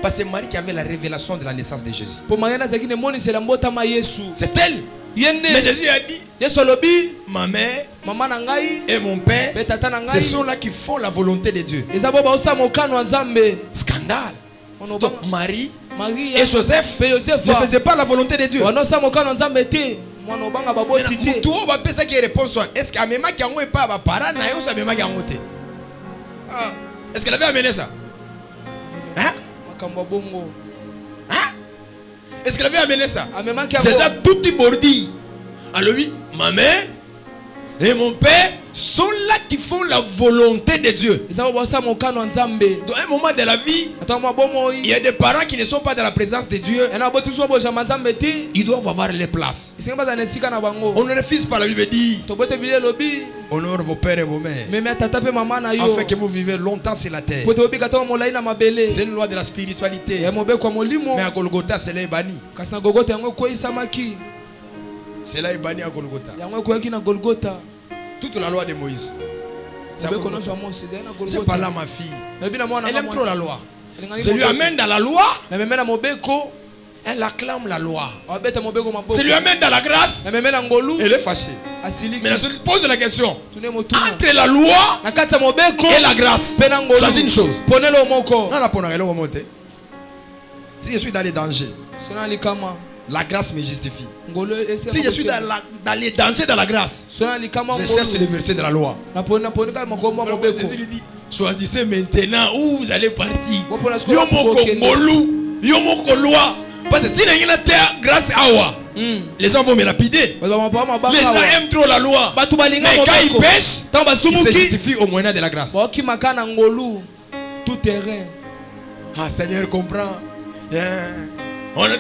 Parce que c'est Marie qui avait la révélation de la naissance de Jésus. C'est elle. Mais Jésus a dit, ma mère et mon père, ce sont là qui font la volonté de Dieu. Scandale. Donc Marie et Joseph ne faisaient pas la volonté de Dieu. Est-ce qu'elle avait amené ça? Hein? Est-ce qu'elle avait amené ça? C'est ça tout est bordi. Alors oui, ma mère et mon père sont là qui font la volonté de Dieu. Dans un moment de la vie, il y a des parents qui ne sont pas dans la présence de Dieu. Ils doivent avoir les places. On ne refuse pas. La Bible dit honore vos pères et vos mères afin que vous vivez longtemps sur la terre. C'est une loi de la spiritualité. Mais à Golgotha, c'est là banni. C'est là banni à Golgotha. Toute la loi de Moïse. C'est pas là ma fille. Elle aime trop la loi. Je lui amène dans la loi. Elle acclame la loi. Je lui amène dans la grâce. Elle est fâchée. Mais je lui pose la question. Entre la loi et la grâce, choisis une chose. Si je suis dans les dangers, la grâce me justifie. Si je suis dans les dangers de la grâce, je cherche les versets de la loi. Jésus lui dit, choisissez maintenant où vous allez partir. Loi. Parce que si il y a une terre grâce à moi, les gens vont me lapider. Les gens aiment trop la loi. Mais quand ils pêchent, ils se justifient au moyen de la grâce. Ah, Seigneur comprend.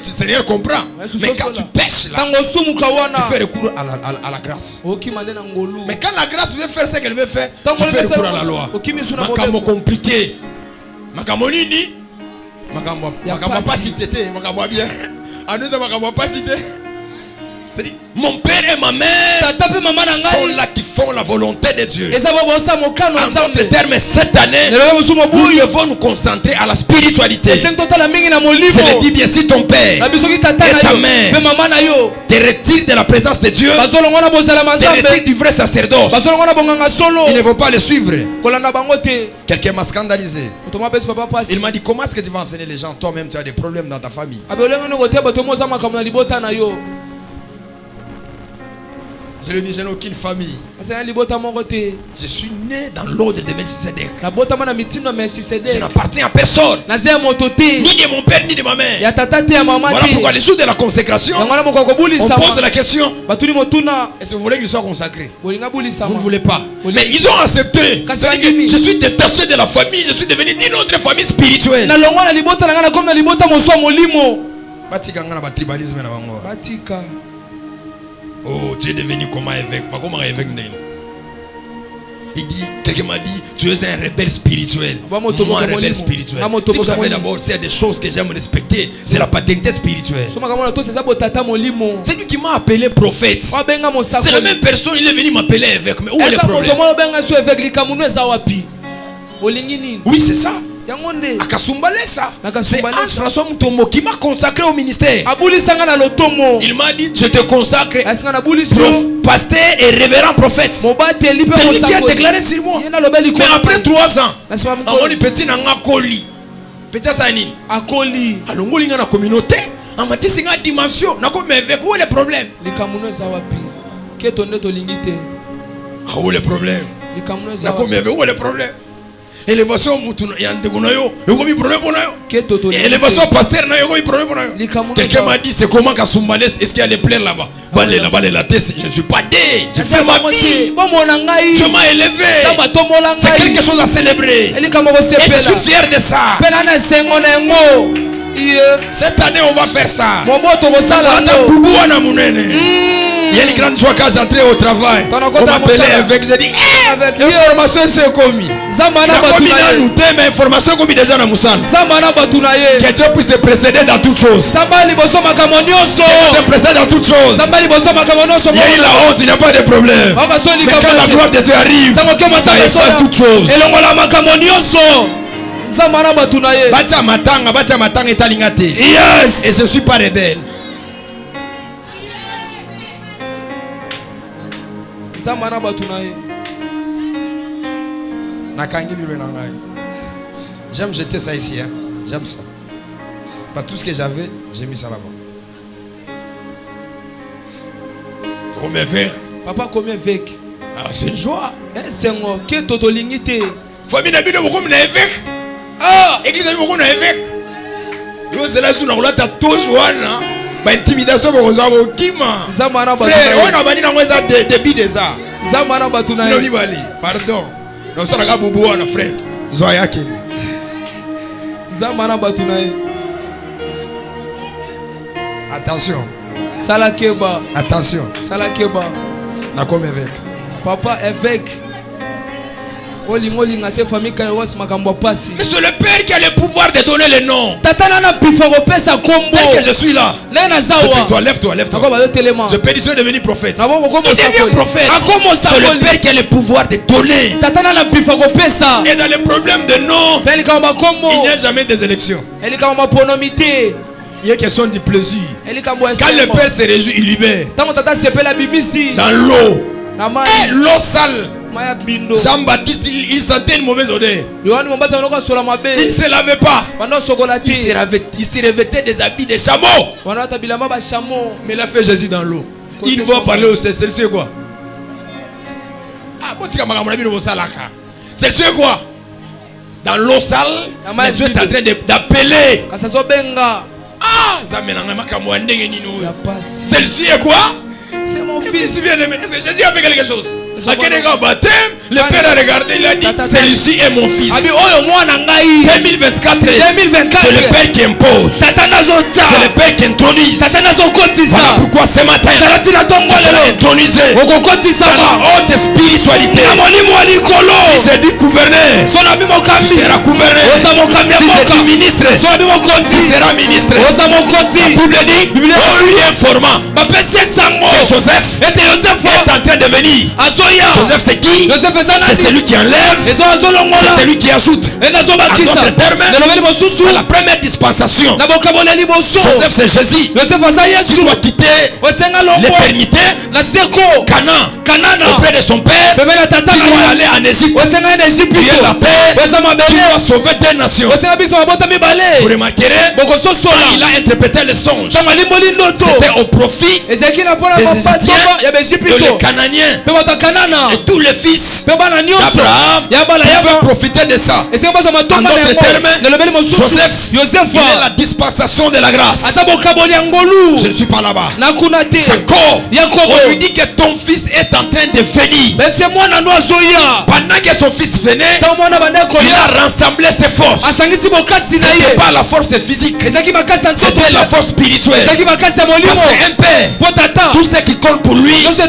Seigneur comprend. Mais quand tu pêches là, tu fais recours à la grâce. Mais quand la grâce veut faire ce qu'elle veut faire, tu fais recours à la loi. Makamo compliqué. Makamo nini? Makamo pas cité. Makamo bien. Anouza makamo pas cité. Mon père et ma mère sont là qui font la volonté de Dieu. En d'autres termes, cette année, nous devons nous concentrer à la spiritualité. Je le dis bien, si ton père et ta mère te retirent de la présence de Dieu, te retirent du vrai sacerdoce, ils ne vont pas le suivre. Quelqu'un m'a scandalisé. Il m'a dit, comment est-ce que tu vas enseigner les gens? Toi-même, tu as des problèmes dans ta famille. Je lui dis, je n'ai aucune famille. Je suis né dans l'ordre de Melchisedec. Je n'appartiens à personne. Ni de mon père, ni de ma mère. Voilà pourquoi les jours de la consécration, on pose la question, est-ce que vous voulez qu'il soit consacré? Vous ne voulez pas. Mais ils ont accepté. Je suis détaché de la famille. Je suis devenu d'une autre famille spirituelle. Oh, tu es devenu comment évêque? Comment évêque? Il dit, quelqu'un m'a dit, tu es un rebelle spirituel. Moi, un rebelle spirituel. Si vous savez d'abord, s'il y a des choses que j'aime respecter, c'est la paternité spirituelle. C'est lui qui m'a appelé prophète. C'est la même personne, il est venu m'appeler évêque. Mais où est le problème? Oui, c'est ça. C'est François Mutombo qui m'a consacré au ministère. Il m'a dit, je te consacre pasteur et révérend prophète. C'est lui qui a déclaré sur moi. Mais après 3 ans, petit petit Sanine alongoli na communauté amati singa dimension na ko avec où est le problème? Où est le problème? Na ko avec où est le problème? Élévation mutu yande kunayo yoko bi problème bonayo. Élévation pasteur na yoko bi problème bonayo. Quelqu'un m'a dit c'est comment Kasumbalès est-ce qu'il y a les plaies là-bas? Balé la tête, je suis pas dé. Je fais ma vie. Dieu m'a élevé. C'est quelque chose à célébrer. Et je suis fier de ça. Cette année on va faire ça. Il y a une grande joie quand j'entrais au travail. On m'appelait avec, j'ai dit, l'information c'est commis. Mais information commis déjà dans Moussan. Que Dieu puisse te précéder dans toutes choses. Que Dieu te précède dans toutes choses. Il y a eu la honte, il n'y a pas de problème. Mais quand la gloire de Dieu arrive, ça efface toutes choses. Yes. Et je ne suis pas rebelle. J'aime jeter ça ici, hein? J'aime ça. Parce que tout ce que j'avais, j'ai mis ça là-bas. Combien verre? Papa, combien avec? Ah, c'est une joie. C'est un qui est totolinité. Famille n'a pas beaucoup d'évêques. Ah! Église n'a pas beaucoup d'évêques. C'est là où on a toujours une intimidation pour nous avoir qui m'a. Frère, on a banni dans ça débit de ça. Pardon. Nous sommes là boubou na frère. Zoya qui. Attention. Salakeba. Attention. Salakeba. Na comme évêque. Papa évêque. Mais c'est le Père qui a le pouvoir de donner le nom. Tel que je suis là. Lève-toi. Je peux dire de devenir prophète. Il devient prophète. C'est le Père qui a le pouvoir de donner. Et dans les problèmes de nom, il n'y a jamais des élections. Il y a question du plaisir. Quand le Père se réjouit, il libère. Dans l'eau. L'eau sale. Jean-Baptiste, il sentait une mauvaise odeur. Il ne se lavait pas. Il se revêtait des habits de chameau. Mais il a fait Jésus dans l'eau. Il va parler au ciel. C'est quoi? C'est quoi? Dans l'eau sale, Dieu est en train d'appeler. Celle-ci est quoi? C'est mon fils. Est-ce que Jésus a fait quelque chose? À quel baptême, le Père a regardé, il a dit, celui-ci est mon fils. 2024, c'est le Père qui impose. C'est le Père qui intronise. Voilà pourquoi ce matin, tu seras intronisé dans la haute spiritualité. Si j'ai dit gouverner, tu seras gouverné. Si j'ai dit ministre, tu seras ministre. La Bible dit, on lui informa que Joseph est en train de venir. Joseph c'est qui? C'est celui qui enlève, c'est celui qui ajoute. En d'autres termes, dans la première dispensation, Joseph c'est Jésus. Il doit quitter l'éternité, Canaan, auprès de son père. Il doit aller en Égypte, tuer la terre. Il doit sauver 2 nations. Vous remarquerez, il a interprété le songe. C'était au profit des Égyptiens, de les Canaaniens. Et tous les fils d'Abraham pouvaient profiter de ça. En d'autres termes, Joseph, il est la dispensation de la grâce. Je ne suis pas là-bas. Jacob, on lui dit que ton fils est en train de venir. Pendant que son fils venait, il a rassemblé ses forces. Ce n'était pas la force force physique. C'était C'était la force spirituelle. Parce qu'un père, tout ce qui compte pour lui, ce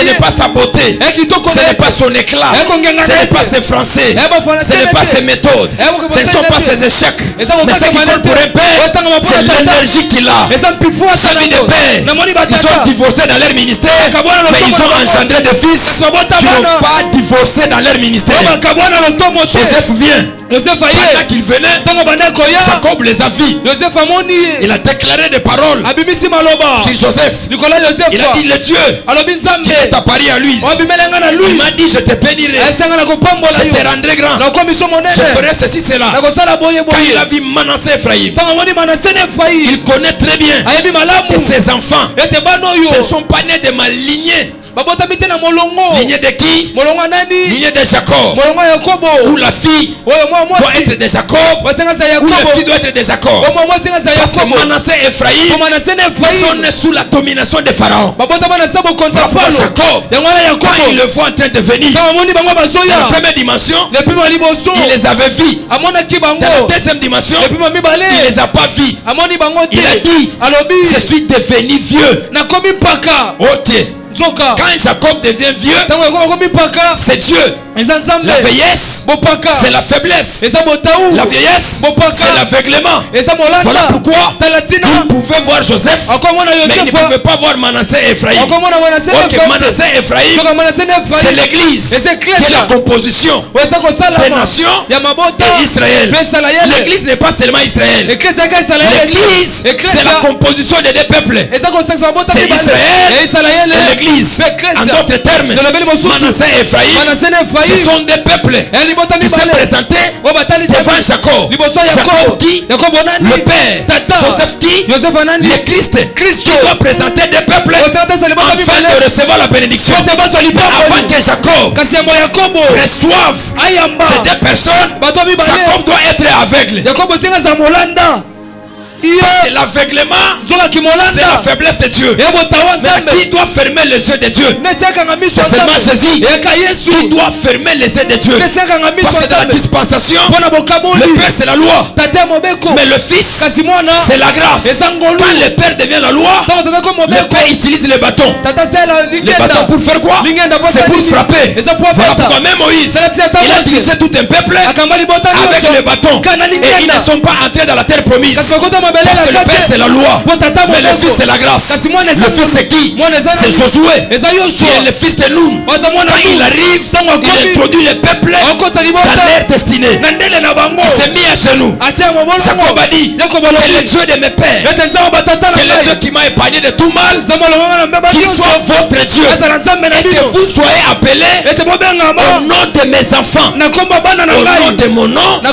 n'est pas sa beauté, ce n'est pas son éclat, ce n'est pas ses français, ce n'est pas ses méthodes, ce ne sont pas ses échecs. Mais ce qui compte pour un père, c'est l'énergie qu'il a. Sa vie de père, ils ont divorcé dans leur ministère, mais ils ont engendré des fils qui n'ont pas divorcé dans leur ministère. Joseph vient. Pendant qu'il venait, Jacob les a vus. Il a déclaré des paroles sur Joseph. Il a dit, le Dieu qui est apparu à lui, il m'a dit, je te bénirai, je te rendrai grand, je ferai ceci, cela. Quand il a vu Manassé Ephraïm, il connaît très bien que ses enfants ne sont pas nés de ma lignée. Lignée de qui? Lignée de Jacob. Où la fille doit être de Jacob, où le fils doit être de Jacob. Parce que Manassé et Ephraïm, ils sont nés sous la domination de Pharaon. Jacob, quand il le voit en train de venir, dans la première dimension, il les avait vus. Dans la deuxième dimension, il ne les a pas vus. Il a dit, je suis devenu vieux. Ok. Quand Jacob devient vieux, c'est Dieu. La vieillesse, c'est la faiblesse. La vieillesse, c'est l'aveuglement. Voilà pourquoi il pouvait voir Joseph, mais il ne pouvait pas voir Manassé et Ephraïm. Ok, Manassé et Ephraïm, c'est l'église qui est la composition des nations d'Israël. L'église n'est pas seulement Israël. L'église, c'est la composition des deux peuples. C'est Israël et l'église. En d'autres termes, Manassé et Ephraïm, ce sont des peuples qui sont présentés devant Jacob. Jacob qui? Le père. Joseph qui? Le Christ. Qui doit présenter des peuples afin de recevoir la bénédiction. Avant que Jacob reçoive ces deux personnes, Jacob doit être aveugle. C'est l'aveuglement, c'est la faiblesse de Dieu. Mais qui doit fermer les yeux de Dieu? C'est seulement Jésus qui doit fermer les yeux de Dieu. Parce que dans la dispensation, le Père c'est la loi, mais le Fils c'est la grâce. Quand le Père devient la loi, le Père utilise les bâtons. Les bâtons pour faire quoi? C'est pour frapper. Voilà pourquoi même Moïse, il a dirigé tout un peuple avec les bâtons. Et ils ne sont pas entrés dans la terre promise. Parce que le Père c'est la loi, mais le Fils c'est la grâce. Le Fils c'est qui? C'est Josué, qui est le fils de Nun. Quand il arrive, il introduit le peuple dans leur destinée. Il s'est mis à genoux. Jacob a dit, que le Dieu de mes pères, que le Dieu qui m'a épargné de tout mal, qu'il soit votre Dieu, et que vous soyez appelés au nom de mes enfants, au nom de mon nom, au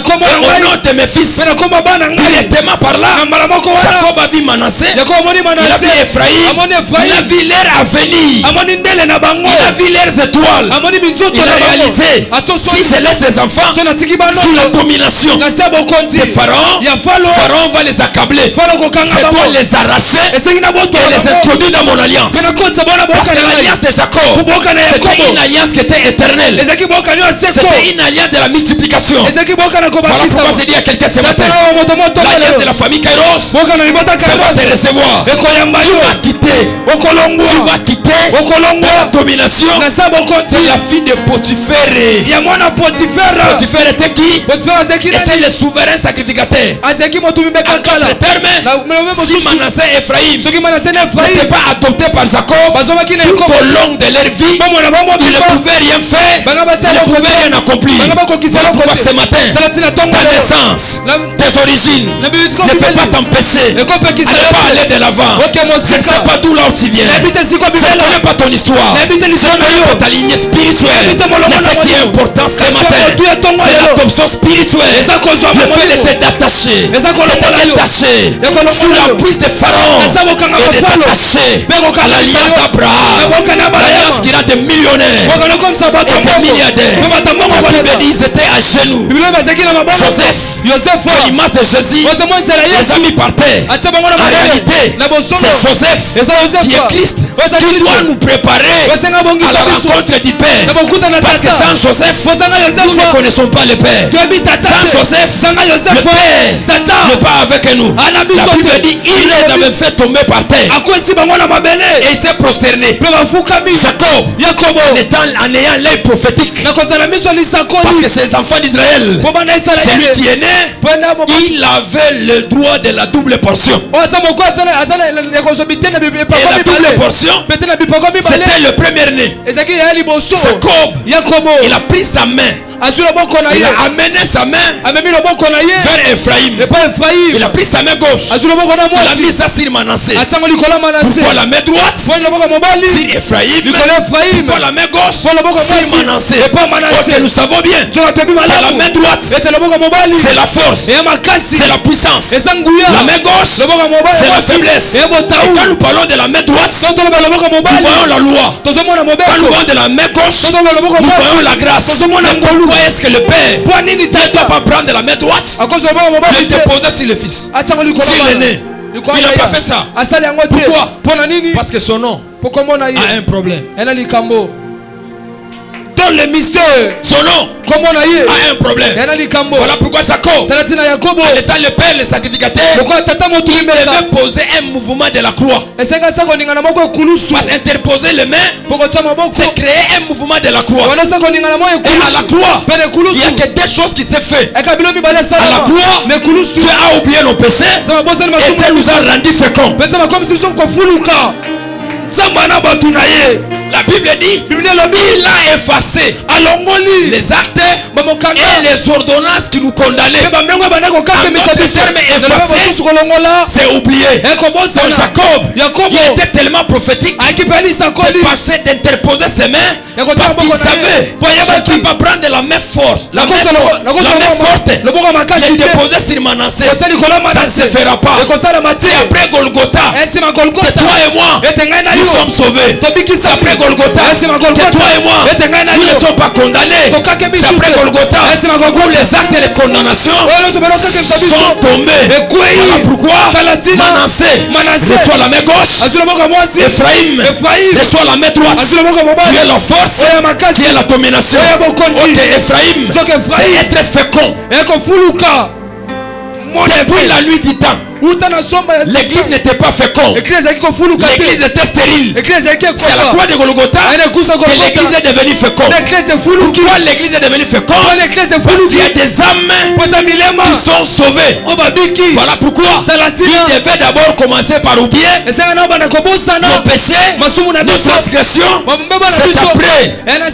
nom de mes fils. Directement par là, Jacob a vu Manassé, il a vu Ephraïm, il a vu leur avenir, il a vu leurs étoiles. Il a réalisé, si je laisse ces enfants sous la domination de Pharaon, Pharaon va les accabler. Je dois les arracher et les introduire dans mon alliance. Parce que l'alliance de Jacob, c'était une alliance qui était éternelle. C'était une alliance de la multiplication. Voilà pourquoi j'ai dit à quelqu'un ce matin, l'alliance de la famille Kairos, ça va te recevoir. Tu vas quitter la domination de la fille de Potiphar. Potiphar était qui? Était le souverain sacrificateur. En d'autres termes, si Manassé et Ephraïm n'étaient pas adoptés par Jacob tout au long de leur vie, ils ne pouvaient rien faire, ils ne pouvaient rien accomplir. Voilà pourquoi ce matin, ta naissance, tes origines ne peut pas t'empêcher de ne pas aller de l'avant. Je ne sais pas d'où là où tu viens, je ne connais pas ton histoire, je ne connais pas ta lignée spirituelle. Mais ce qui est important ce matin, c'est l'adoption spirituelle. Le fait d'être attaché, sous la prise de Pharaon, et d'être attaché à l'alliance d'Abraham, l'alliance qui rend des millionnaires et des milliardaires. La Bible dit qu'ils étaient à genoux. Joseph, à l'image de Jésus, les a mis par terre. En réalité, c'est Joseph qui est Christ, qui doit nous préparer à la rencontre du Père. Parce que sans Joseph, nous ne connaissons pas le Père. Sans Joseph, le Père n'est pas avec nous. La Bible dit il les avait fait tomber par terre et il s'est prosterné. Jacob en ayant l'œil prophétique, parce que ces enfants d'Israël, celui qui est né, il avait le droit de la double portion. Et la double portion, c'était le premier né. Jacob, il a pris sa main, il a amené sa main vers Ephraïm. Il a pris sa main gauche, il a mis ça sur Manassé. Pourquoi la main droite sur Ephraïm? Pourquoi la main gauche sur Manassé? Parce que nous savons bien que la main droite, c'est la force, c'est la puissance. La main gauche, c'est la faiblesse. Et quand nous parlons de la main droite, nous voyons la loi. Quand nous voyons de la main gauche, nous voyons la grâce. Pourquoi est-ce que le Père ne doit pas prendre la main droite et le déposer sur le Fils, sur l'aîné? Il n'a pas fait ça. Pourquoi? Parce que son nom a un problème. Dans le mystère, son nom a un problème. Voilà pourquoi Jacob, en étant le père, le sacrificateur, il devait poser un mouvement de la croix. Parce interposer les mains, c'est créer un mouvement de la croix. Et à la croix, il n'y a que deux choses qui s'est fait. À la croix, Dieu a oublié nos péchés et Dieu nous a rendu féconds. La Bible dit il a effacé les actes et les ordonnances qui nous condamnaient. En d'autres termes, effacé, c'est oublié. Donc Jacob, il était tellement prophétique de passer d'interposer ses mains, parce qu'il savait je ne peux pas prendre la main forte, la main forte et déposer sur Manassé. Ça ne se fera pas. Et après Golgotha, que toi et moi nous sommes sauvés. Après Golgotha, que toi et moi nous ne sommes pas condamnés. C'est après Golgotha où les actes et les condamnations sont tombés. Voilà pourquoi Manassé reçoit la main gauche, Ephraïm reçoit la main droite. Tu es la force, tu es la domination. Ok, Ephraïm, c'est être fécond. Depuis la nuit du temps, l'église n'était pas féconde. L'église était stérile. C'est à la croix de Golgotha que l'église est devenue féconde. Pourquoi l'église est devenue féconde? Parce qu'il y a des âmes qui sont sauvées. Voilà pourquoi il devait d'abord commencer par oublier nos péchés, nos transgressions. C'est après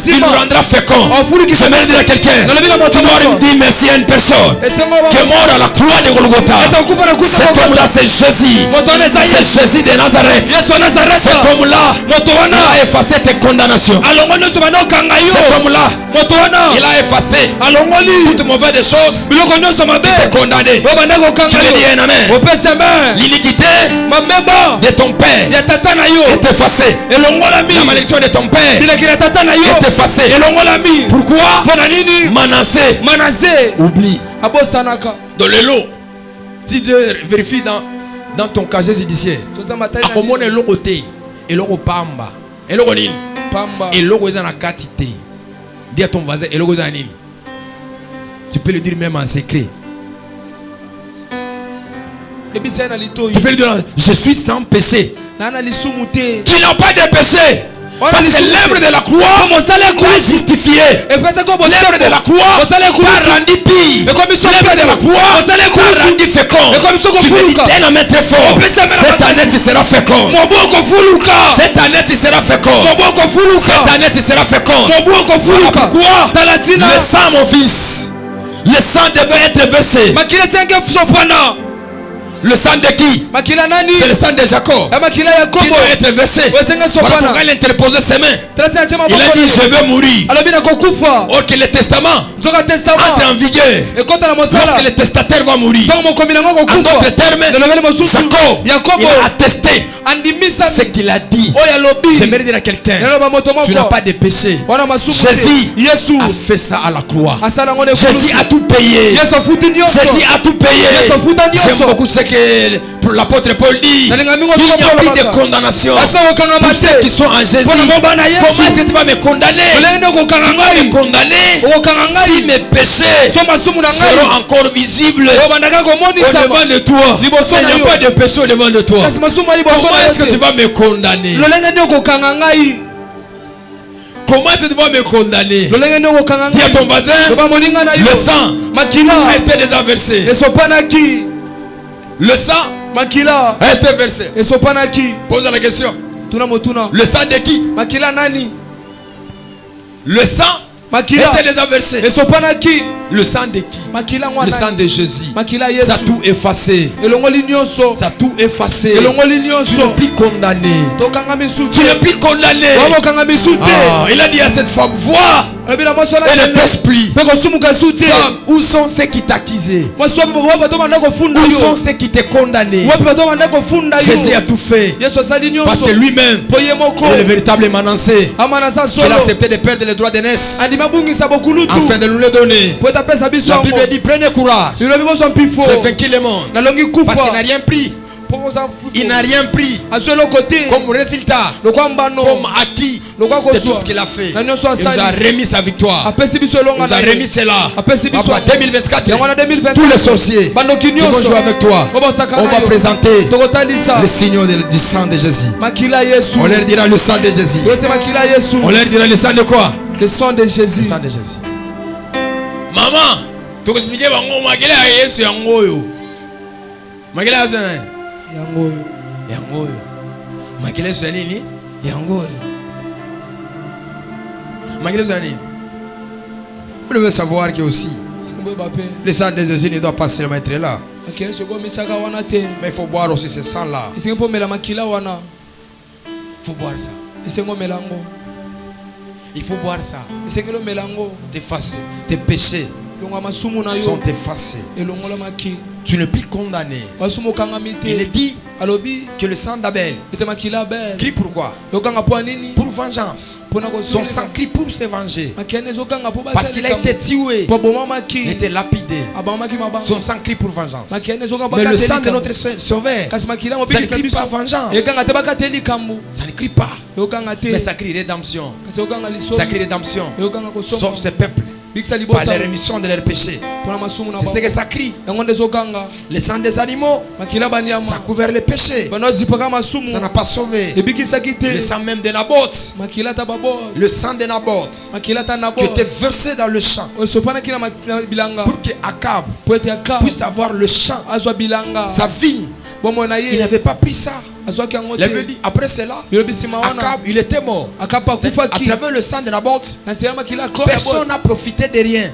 il nous rendra féconds. Je me dis à quelqu'un, tu dois me dire merci à une personne qui est mort à la croix de Golgotha. Cet homme-là, c'est Jésus. C'est Jésus de Nazareth. Cet homme-là, il a effacé tes condamnations. Cet homme-là, il a effacé toutes mauvaises choses. Il était condamné. Tu peux dire un amen. L'iniquité de ton père est effacée. La malédiction de ton père est effacée. Pourquoi? Manassé oublie. Dans le lot, si Dieu vérifie dans ton casier judiciaire, akomona eloko te, eloko pamba, eloko nini? Eloko eza na kati te. Dis à ton voisin, eloko eza nini? Tu peux le dire même en secret. Tu peux le dire, je suis sans péché. Qui n'a pas de péché. Parce que l'œuvre de la croix t'a justifié. L'œuvre de la croix t'a rendu pire. L'œuvre de la croix t'a rendu fécond. Tu me dis, t'es un main très fort. Cette année tu seras fécond. Cette année tu seras fécond. Cette année tu seras fécond. Voilà pourquoi le sang, mon fils, le sang devait être versé. Le sang de qui? C'est le sang de Jacob qui doit être versé. Voilà pourquoi il a interposé ses mains. Il a dit je vais mourir. Or que le testament entre en vigueur lorsque le testataire va mourir. En d'autres termes, Jacob, il a attesté ce qu'il a dit. J'aimerais dire à quelqu'un, tu n'as pas de péché. Jésus a fait ça à la croix. Jésus a tout payé. Jésus a tout payé. J'aime beaucoup ce que l'apôtre Paul dit, il n'y a plus de condamnation pour ceux qui sont en Jésus. Comment est-ce que tu vas me condamner? Tu vas me condamner si mes péchés seront encore visibles au devant de toi. Il n'y a pas de péché au devant de toi. Comment est-ce que tu vas me condamner? Comment est-ce que tu vas me condamner? Dis à ton voisin, le sang a été déjà versé. Le sang a été versé. Pose la question. Le sang de qui? Le sang était déjà versé. Le sang de qui? Le sang de Jésus. Ça a tout effacé. Ça a tout effacé. Tu n'es plus condamné. Tu n'es plus condamné. Il a dit à cette femme, vois et ne pêche plus. Femme, où sont ceux qui t'accusaient? Où sont ceux qui t'ont condamné? Jésus a tout fait. Parce que lui-même est le véritable émancié. Il a accepté de perdre les droits d'aînesse afin de nous les donner. La Bible dit, prenez courage. J'ai vaincu le monde. Parce qu'il n'a rien pris. Il n'a rien pris comme résultat, comme acquis de tout ce qu'il a fait. Il nous a remis sa victoire. Il nous a remis cela. En 2024, tous les sorciers qui vont jouer avec toi, on va présenter le signe du sang de Jésus. On leur dira le sang de Jésus. On leur dira le sang de quoi? Le sang de Jésus. Le sang de Jésus. Maman, tu expliques magela ya Yesu yangoyo. Magela ya nani? Yangoyo. Magela ya nini? Yangoyo. Magela ya nini? Vous devez savoir que aussi le sang de Jésus ne doit pas seulement être là. Mais il faut boire aussi ce sang là. Il faut boire ça. Il faut boire ça. Tes péchés sont effacés. Tu n'es plus condamné. Il est dit que le sang d'Abel crie pourquoi? Pour vengeance. Son sang crie pour se venger. Parce qu'il a été tué. Il a été lapidé. Son sang crie pour vengeance. Mais le sang de notre sauveur, ça ne crie pas vengeance. Ça ne crie pas. Mais ça crie rédemption. Ça crie rédemption. Sauf ce peuple par la rémission de leurs péchés. C'est ce que ça crie. Le sang des animaux, ça a couvert les péchés. Ça n'a pas sauvé. Le sang même de Naboth, le sang de Naboth qui était versé dans le champ pour que Akab puisse avoir le champ, sa vigne. Il n'avait pas pris ça. Il avait dit, après cela, Akab, il était mort. À travers le sang de Naboth, personne n'a profité de rien.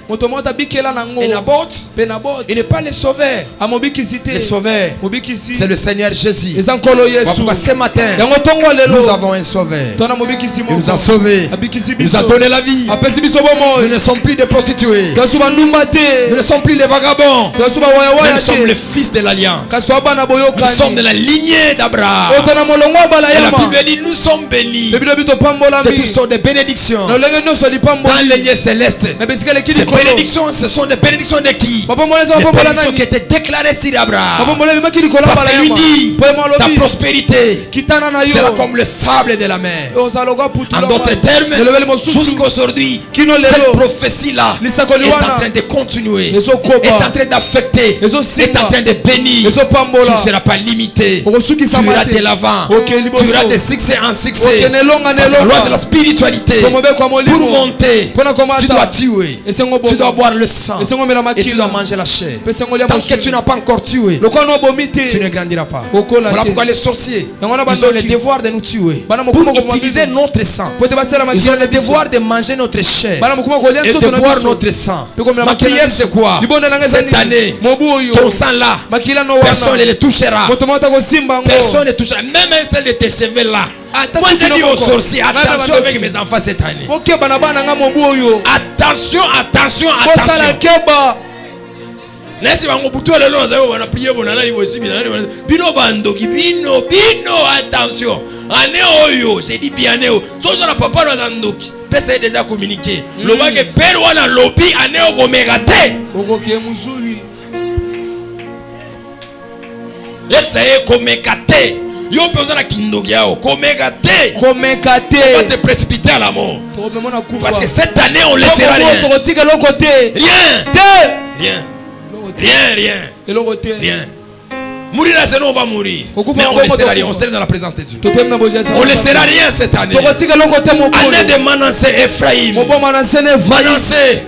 Et Naboth, il n'est pas le sauveur. Le sauveur, c'est le Seigneur Jésus. Pourquoi ce matin, nous avons un sauveur. Il nous a sauvés. Il nous a donné la vie. Nous ne sommes plus des prostituées. Nous ne sommes plus des vagabonds. Nous sommes les fils de l'Alliance. Nous sommes de la lignée d'Abraham. Et la Bible dit nous sommes bénis de toutes sortes de bénédictions dans les lieux célestes. Ces bénédictions, ce sont des bénédictions de qui? Des bénédictions qui étaient déclarées sur Abraham. Parce que lui dit ta prospérité sera comme le sable de la mer. En d'autres termes, jusqu'aujourd'hui, cette prophétie-là est en train de continuer, est en train d'affecter, est en train de bénir. Tu ne seras pas limité. Tu iras de l'avant. Tu iras de succès en succès. Par la loi de la spiritualité, pour monter, tu dois tuer. Tu dois boire le sang. Et tu dois manger la chair. Tant que tu n'as pas encore tué, tu ne grandiras pas. Voilà pourquoi les sorciers, ils ont le devoir de nous tuer pour utiliser notre sang. Ils ont le devoir de manger notre chair et de boire notre sang. Ma prière c'est quoi? Cette année, ton sang là, personne ne le touchera. Personne ne touchera. Même un seul de tes cheveux là. Moi je dis aux sorciers, attention avec mes enfants cette année. Attention, attention, attention. Nesi bango butu lelo nazo wana prier bonana ni bosi bino bandoki bino attention ane oyo c'est dit bien ane sozo na papa na ndoki pesa déjà communiqué le banque père wana lobby ane o romegate okoke musuri Epsaye komekate. Yo besoin na kindogiao. Komekate. On va te précipiter à la mort. Parce que cette année on laissera rien. Rien. Mourir là, sinon on va mourir. Mais on laissera rien. On sera dans la présence de Dieu. On laissera rien cette année. Année de Manassé Ephraïm.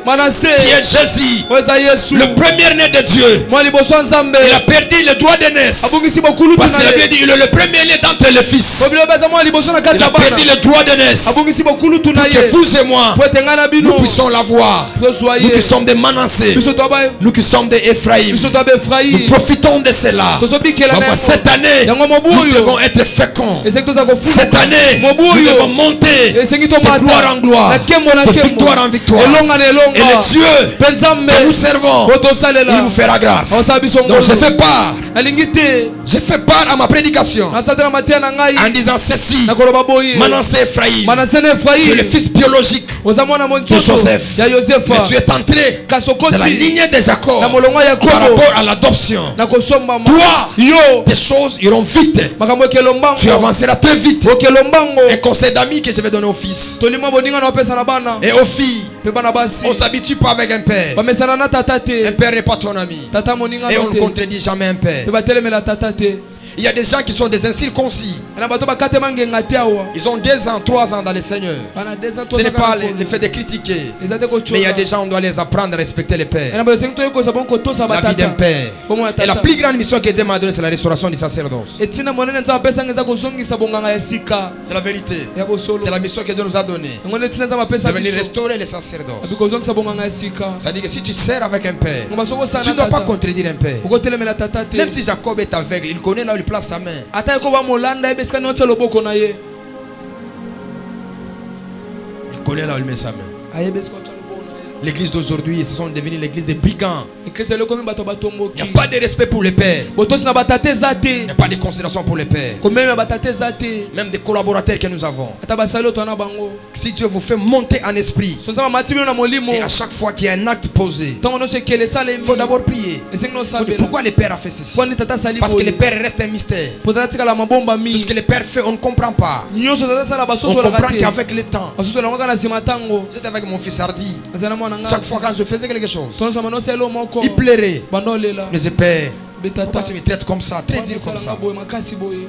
Manassé qui est Jésus, le premier-né de Dieu. Il a perdu le droit d'aînesse. Parce qu'il avait dit il est le premier-né d'entre les fils. Il a perdu le droit d'aînesse. Pour que vous et moi, nous puissions l'avoir. Nous qui sommes des Manassé, nous qui sommes des Ephraïm, nous profitons de cela. Cette année, nous devons être féconds. Cette année, nous devons monter de gloire en gloire, de victoire en victoire. Et le Dieu que nous servons, il vous fera grâce. Donc je fais part à ma prédication en disant ceci. Manassé Ephraïm, tu es le fils biologique de Joseph, mais tu es entré dans la lignée de Jacob par rapport à l'adoption. Toi, tes choses iront vite. Tu avanceras très vite. Un conseil d'amis que je vais donner aux fils et aux filles. On ne s'habitue pas avec un père. Un père n'est pas ton ami. Et on ne contredit jamais un père. Il y a des gens qui sont des incirconcis. Ils ont 2 ans, 3 ans dans le Seigneur. Ce n'est pas le fait de critiquer. Mais il y a des gens, on doit les apprendre à respecter les pères. La vie d'un père. Et la plus grande mission que Dieu m'a donnée, c'est la restauration du sacerdoce. C'est la vérité. C'est la mission que Dieu nous a donnée. De venir restaurer les sacerdoces. Ça dit que si tu sers avec un père, tu ne dois pas contredire un père. Même si Jacob est aveugle, il connaît là où il place sa main. Il connaît là où il met sa main. L'église d'aujourd'hui, ce sont devenus l'église des brigands. Il n'y a pas de respect pour les pères. Il n'y a pas de considération pour les pères. Même des collaborateurs que nous avons. Si Dieu vous fait monter en esprit, et à chaque fois qu'il y a un acte posé, il faut d'abord prier. Pourquoi le père a fait ceci? Parce que le père reste un mystère. Tout ce que le père fait, on ne comprend pas. On comprend qu'avec le temps. J'étais avec mon fils Hardy. Chaque fois quand je faisais quelque chose, il plairait. Mais je père, pourquoi tu me traites comme ça, très dur comme ça?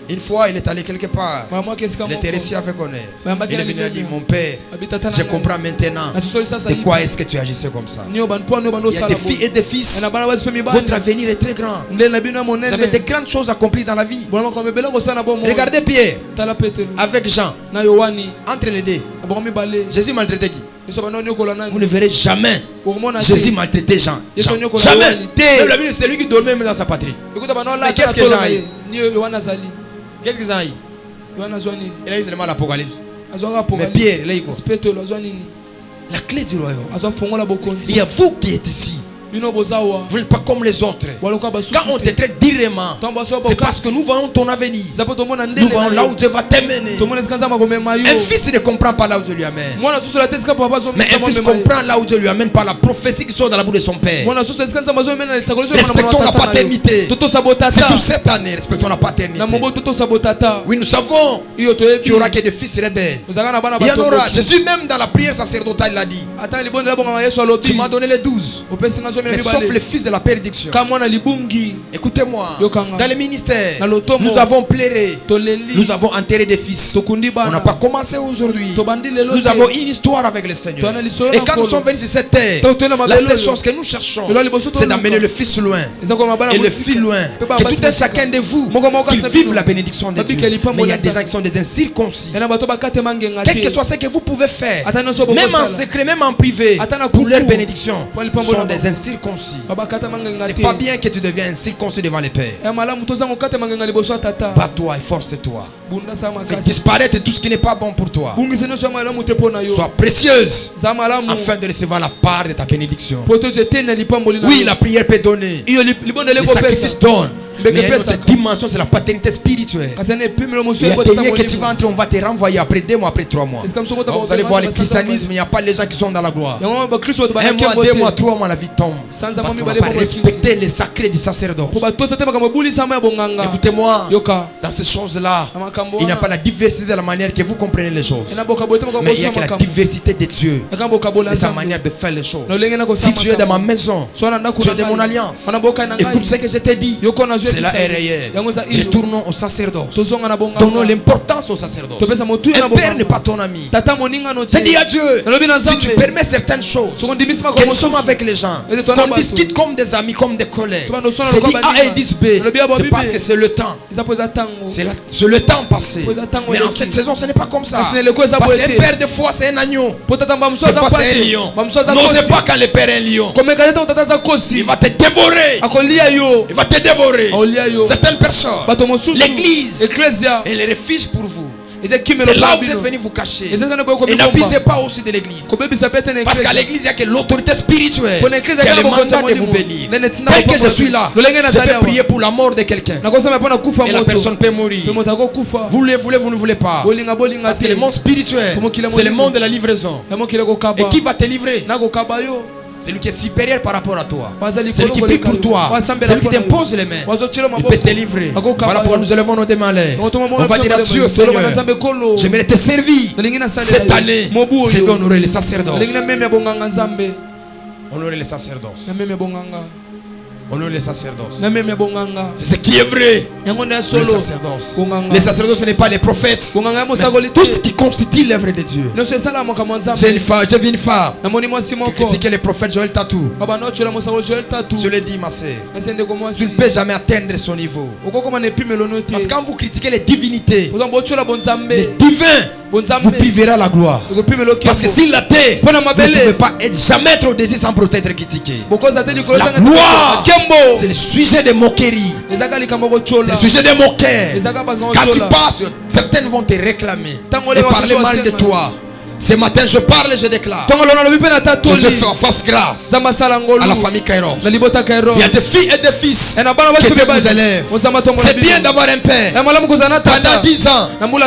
Une fois il est allé quelque part, il était resté avec honneur. Il est venu et a dit, mon père, je comprends maintenant de quoi est-ce que tu agissais comme ça. Il y a des filles et des fils, votre avenir est très grand. Vous avez de grandes choses accomplies dans la vie. Regardez Pierre avec Jean, entre les deux. Jésus maltraitait qui? Vous ne verrez jamais Jésus maltraiter Jean. Jamais. Même la Bible, c'est lui qui dormait même dans sa patrie. Mais qu'est-ce que Jean a eu? Qu'est-ce que Jean a eu? Il a eu seulement l'Apocalypse. Mais Pierre, là, il la clé du royaume. Il y a vous qui êtes ici. Vous n'êtes pas comme les autres. Quand on te traite durement, c'est parce que nous voyons ton avenir. Nous voyons là où Dieu va t'amener. Un fils ne comprend pas là où Dieu lui amène. Mais un fils comprend là où Dieu lui amène par la prophétie qui sort dans la bouche de son père. Respectons la paternité. C'est toute cette année, respectons la paternité. Oui, nous savons qu'il n'y aura que des fils rebelles. Il y en aura. Jésus même dans la prière sacerdotale l'a dit. Tu m'as donné les 12. Mais sauf les fils de la prédiction. Écoutez-moi, dans le ministère, nous avons pleuré, nous avons enterré des fils. On n'a pas commencé aujourd'hui. Nous avons une histoire avec le Seigneur. Et quand nous sommes venus sur cette terre, la seule chose que nous cherchons, c'est d'amener le fils loin et le fils loin. Que tout un chacun de vous qui vive la bénédiction de Dieu. Mais il y a des gens qui sont des incirconcis. Quel que soit ce que vous pouvez faire, même en secret, même en privé, pour leur bénédiction, sont des incirconcis. C'est pas bien que tu deviens incirconcis devant les pères. Bats-toi et force-toi. Fais disparaître tout ce qui n'est pas bon pour toi. Sois précieuse afin de recevoir la part de ta bénédiction. Oui, la prière peut donner. Le sacrifice donne. Mais il y a une autre dimension, c'est la paternité spirituelle. Il y a des liens que tu vas entrer, on va te renvoyer après 2 mois, après 3 mois. Vous allez voir le christianisme, il n'y a pas les gens qui sont dans la gloire. 1 mois, 2 mois, 3 mois, la vie tombe. Parce qu'on ne va pas respecter les sacrés du sacerdoce. Écoutez-moi, dans ces choses-là, il n'y a pas la diversité de la manière que vous comprenez les choses. Mais il y a que la diversité de Dieu et sa manière de faire les choses. Si tu es dans ma maison, tu es de mon alliance. Écoute ce que je t'ai dit. Cela est réel. Retournons au sacerdoce. Donnons l'importance au sacerdoce. Un père n'est pas ton ami. C'est dit à Dieu. Si tu permets certaines choses, que nous sommes avec les gens, qu'on discute comme des amis, comme des collègues, c'est dit A et dit B. C'est parce que c'est le temps. C'est le temps passé. Mais en cette saison, ce n'est pas comme ça. Parce qu'un père, de fois, c'est un agneau. De fois, c'est un lion. N'osez pas quand le père est un lion. Il va te dévorer. Il va te dévorer. Certaines personnes, l'église est le refuge pour vous. C'est là où vous êtes venus vous cacher. Et n'abusez pas aussi de l'église. Parce qu'à l'église, il n'y a que l'autorité spirituelle qui a le mandat de vous bénir. Tel que je suis là, je peux prier pour la mort de quelqu'un. Et la personne peut mourir. Vous voulez, vous ne voulez pas. Parce que le monde spirituel, c'est le monde de la livraison. Et qui va te livrer? C'est lui qui est supérieur par rapport à toi. C'est lui qui prie pour toi. C'est lui qui t'impose les mains. Il peut te livrer. Voilà pourquoi nous élevons nos mains en l'air. On va dire à Dieu, Seigneur, j'aimerais te servir cette année. Je veux honorer les sacerdoces. Honorer les sacerdoces. Honorer les sacerdoces. C'est ce qui est vrai. Les sacerdoces. Les sacerdoces, ce n'est pas les prophètes. Mais tout ce qui constitue l'œuvre de Dieu. J'ai vu une femme qui critiquait les prophètes Joël Tatou. Je l'ai dit, ma sœur. Tu ne peux jamais atteindre son niveau. Parce que quand vous critiquez les divinités, les divins, vous priverez la gloire. Parce que s'il la terre, vous ne pouvez pas être jamais trop désir sans peut-être critiquer. La gloire, c'est le sujet de moquerie. C'est le sujet de moqueur. Quand tu passes, certaines vont te réclamer et parler mal de toi. Ce matin, je parle et je déclare que Dieu fasse grâce à la famille Kairos. Il y a des filles et des fils que Dieu vous élève. C'est bien d'avoir un père pendant 10 ans, pendant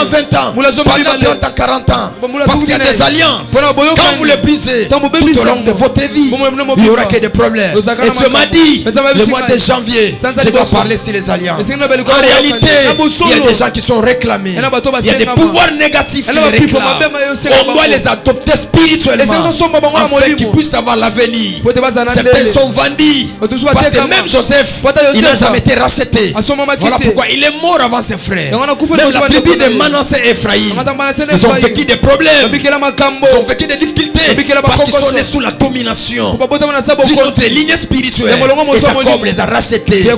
20 ans, pendant 30 ans, 40 ans. Parce qu'il y a des alliances. Quand vous les brisez tout au long de votre vie, il n'y aura que des problèmes. Et Dieu m'a dit, le mois de janvier, je dois parler sur les alliances. En réalité, il y a des gens qui sont réclamés. Il y a des pouvoirs négatifs qui les réclament. On doit les adopter spirituellement afin qu'ils puissent avoir l'avenir. Certains sont vendus parce que même Joseph, il n'a jamais été racheté. Voilà pourquoi il est mort avant ses frères. Même la tribu de Manassé et Ephraïm, ils ont vécu des problèmes, ils ont vécu des difficultés parce qu'ils sont nés sous la domination d'une autre ligne spirituelle. Et Jacob les a rachetés. Le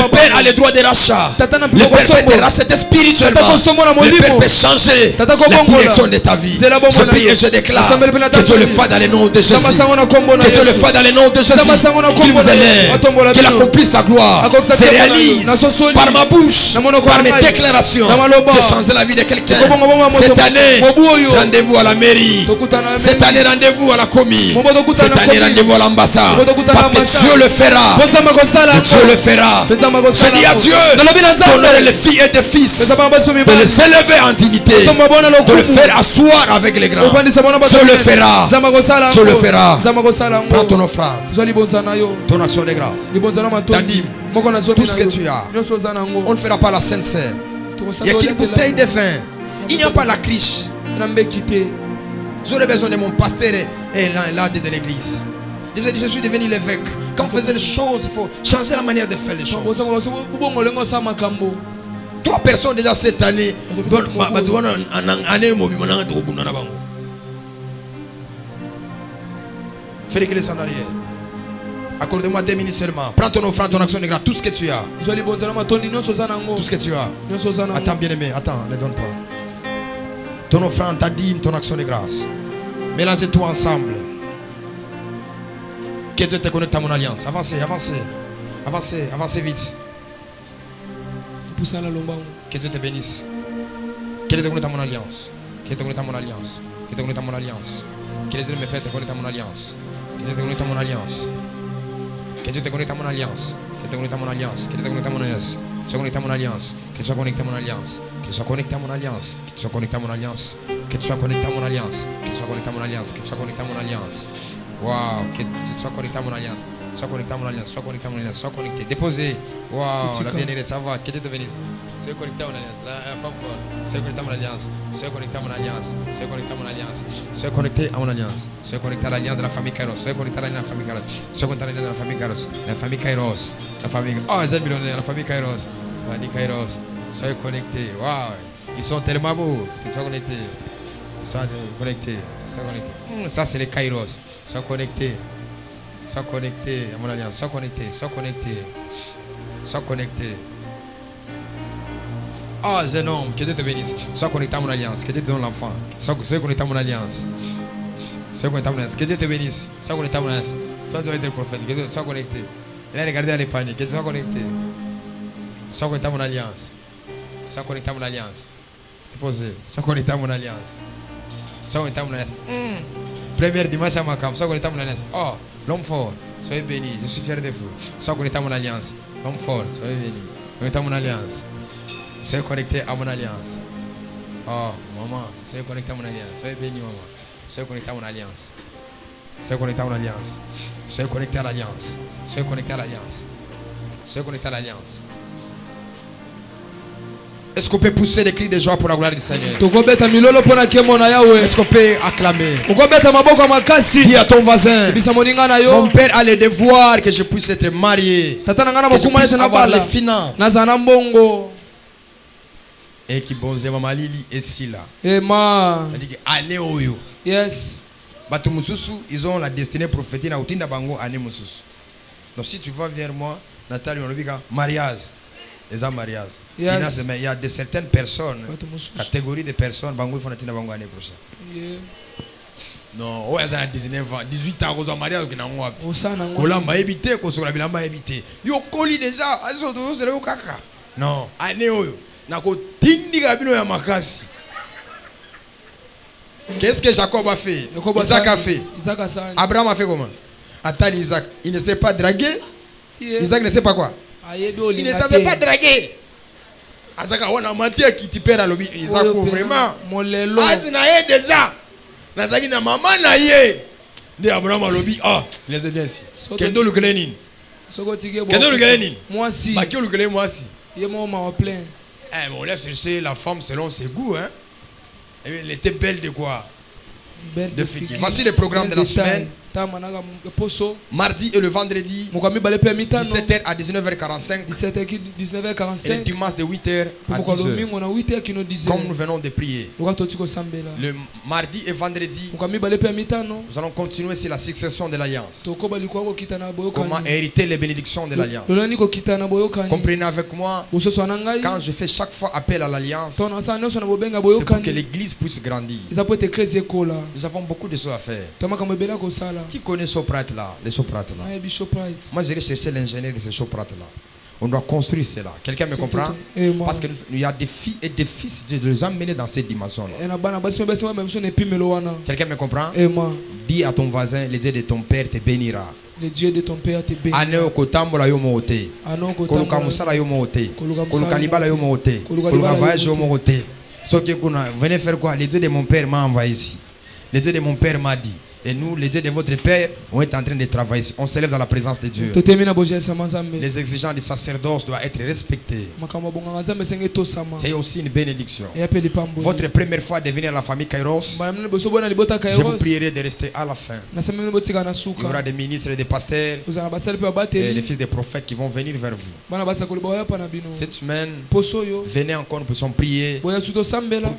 père a le droit de rachat. Le père peut te racheter spirituellement. Le père peut changer la direction de ta vie. Je prie et je déclare que Dieu le fasse dans le nom de Jésus. Que Dieu le fasse dans le nom de Jésus. Qu'il vous élève, qu'il accomplisse sa gloire, se réalise par ma bouche, par mes déclarations. J'ai changé la vie de quelqu'un. Cette année, rendez-vous à la mairie. Cette année, rendez-vous à la commune. Cette année, rendez-vous à l'ambassade. Parce que Dieu le fera. Dieu le fera. Je dis à Dieu d'honorer les filles et les fils, de les élever en dignité, de le faire asseoir avec les grands. Dieu le fera. Dieu le fera. Prends ton offrande, ton action de grâce, ta dîme, tout ce que tu as. On ne fera pas la Sainte Seine. Il n'y a qu'une bouteille de vin. Il n'y a pas la criche. J'aurais besoin de mon pasteur et l'un de l'église. Je suis devenu l'évêque. Quand on faisait les choses, il faut changer la manière de faire les choses. 3 personnes déjà cette année. Fais les en arrière. Accorde-moi 2 minutes seulement. Prends ton offrande, ton action de grâce, tout ce que tu as. Tout ce que tu as. Attends, bien-aimé, attends, ne donne pas. Ton offrande, ta dîme, ton action de grâce. Mélangez tout ensemble. Que Dieu te connecte à mon alliance. Avancez, avancez. Avancez, avancez vite. Que Dieu te bénisse. Que Dieu te connecte à mon alliance. Que Dieu te connecte à mon alliance. Que Dieu te connecte à mon alliance. Que Dieu me fait te connecter à mon alliance. Que Dieu te connecte à mon alliance. Que Dieu te connecte à mon alliance. Que Dieu te connecte à mon alliance. Que Dieu te connecte à mon alliance. Que tu sois connecté à mon alliance. Que tu sois connecté à mon alliance. Que tu sois connecté à mon alliance. Que tu sois connecté à mon alliance. Que tu sois connecté à mon alliance. Que tu sois connecté à mon alliance. Que tu sois connecté à mon alliance. Waouh. Que tu sois connecté à mon alliance. Sois connecté à mon alliance. Sois connecté à mon alliance. Sois connecté. Déposé. Waouh. La bien-aimée, ça va. Que Dieu te bénisse. Sois connecté à mon alliance. La femme forte. Sois connecté à mon alliance. Sois connecté à mon alliance. Sois connecté à mon alliance. Sois connecté à mon alliance. Sois connecté à l'alliance de la famille Kairos. Sois connecté à l'alliance de la famille Kairos. Sois connecté à l'alliance de la famille Kairos. La famille Kairos. La famille. Oh, j'ai millionnaire. La famille Kairos. La famille Kairos. Sois connecté. Waouh. Ils sont tellement beaux. Sois connecté. Sois connecté. Sois connecté. Ça, c'est les Kairos. Sois connecté. Sois connecté à mon alliance. Sois connecté. Sois connecté. Sois connecté. Oh, jeune homme, que Dieu te bénisse. Sois connecté à mon alliance. Que Dieu te donne l'enfant. Sois connecté à mon alliance. Sois connecté à mon alliance. Que Dieu te bénisse. Sois connecté à mon alliance. Toi, tu dois être le prophète. Que Dieu sois connecté. Il a regardé à l'épargne. Que Dieu soit connecté. Sois connecté à mon alliance. Sois connecté à mon alliance. Déposé. Sois connecté à mon alliance. Sois connecté à mon alliance. Première dimanche à ma camp. Sois connecté à mon alliance. Oh, l'homme fort. Soyez béni. Je suis fier de vous. Sois connecté à mon alliance. L'homme fort. Soyez béni. Connecté à mon alliance. Soyez connecté à mon alliance. Oh, maman. Soyez connecté à mon alliance. Soyez béni, maman. Soyez connecté à mon alliance. Soyez connecté à mon alliance. Soyez connecté à l'alliance. Soyez connecté à l'alliance. Soyez connecté à l'alliance. Est-ce qu'on peut pousser des cris de joie pour la gloire du Seigneur? Est-ce qu'on peut acclamer? Dis à ton voisin, mon père a le devoir que je puisse être marié, que je puisse avoir les finances. Et qui bonze Maman Lili et Sila. Allez au yo. Yes. Batu mususu, ils ont la destinée prophétique na utinda bango ane mususu. Donc si tu vas vers moi, Nathalie, on dit mariage. Les mariages. Yes. Finance, mais il y a de certaines personnes, catégories de personnes, bango ils font natina bango ane prochaine. Yeah. Non, ouais, ça a 19 ans, 18 ans, on a mariage qui n'a pas. Osana ngo. Kolamba éviter, qu'on soit bilamba éviter. Yo koli déjà, azo to c'est le kaka. Non, ane oyo. Nako tindi kabino ya makasi. Qu'est-ce que Jacob a fait? Isaac a fait. Abraham a fait comment? Attends, Isaac, il ne sait pas draguer. Yeah. Isaac ne sait pas quoi? Il ne savait pas draguer. Isaac a on menti qui te perd à l'objet. Isaac vraiment. Azinaye déjà. Nazaki na maman na ye. De Abraham a l'objet. Ah, les évidences. Kendo le glenin. Kendo le glenin. Moi si. Bah qui le glenin moi si. Il m'a en plein. Eh, mais on laisse chercher la femme selon ses goûts, hein. Et elle était belle de quoi? Belle de figure. Voici le programme de la semaine. Mardi et le vendredi, 17h à 19h45. 19h45. Et le dimanche de 8h à 10h. Comme nous venons de prier. Le mardi et vendredi, nous allons continuer sur la succession de l'alliance. Comment hériter les bénédictions de l'alliance. Comprenez avec moi, quand je fais chaque fois appel à l'alliance, c'est pour que l'église puisse grandir. Nous avons beaucoup de choses à faire. Qui connaît Soprate là? Les Soprates là. Moi j'ai cherché l'ingénieur de ces Soprates là. On doit construire cela. Quelqu'un me comprend? Parce qu'il y a des filles et des fils de les amener dans cette dimension là. Quelqu'un me comprend? Dis à ton voisin, le Dieu de ton père te bénira. Le Dieu de ton père te bénira. Ano kotambola yo mote. Koluka musala yo mote. Koluka libala yo mote. Koluka voyage yo mote. Soki kuna venez faire quoi? Le Dieu de mon père m'a envoyé ici. Le Dieu de mon père m'a dit. Et nous, les dieux de votre père, on est en train de travailler ici. On s'élève dans la présence de Dieu. Les exigences du sacerdoce doivent être respectées. C'est aussi une bénédiction. Votre première fois de venir à la famille Kairos, je vous prierai de rester à la fin. Il y aura des ministres et des pasteurs et les fils des prophètes qui vont venir vers vous. Cette semaine, venez encore, nous puissions prier pour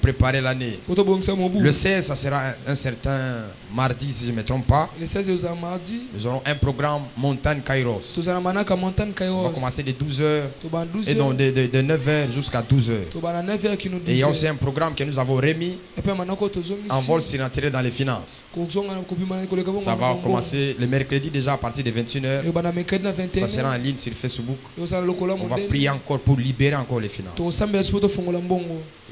préparer l'année. Le 16, ça sera un certain mardi, si je ne me trompe pas. Le 16 mardi, nous aurons un programme Montagne Kairos. On va commencer de 12h et donc de 9h jusqu'à 12h. Et il y a aussi un programme que nous avons remis en vol surnaturel dans les finances. Ça va commencer le mercredi déjà à partir de 21h. Ça sera en ligne sur Facebook. On va prier encore pour libérer encore les finances. Il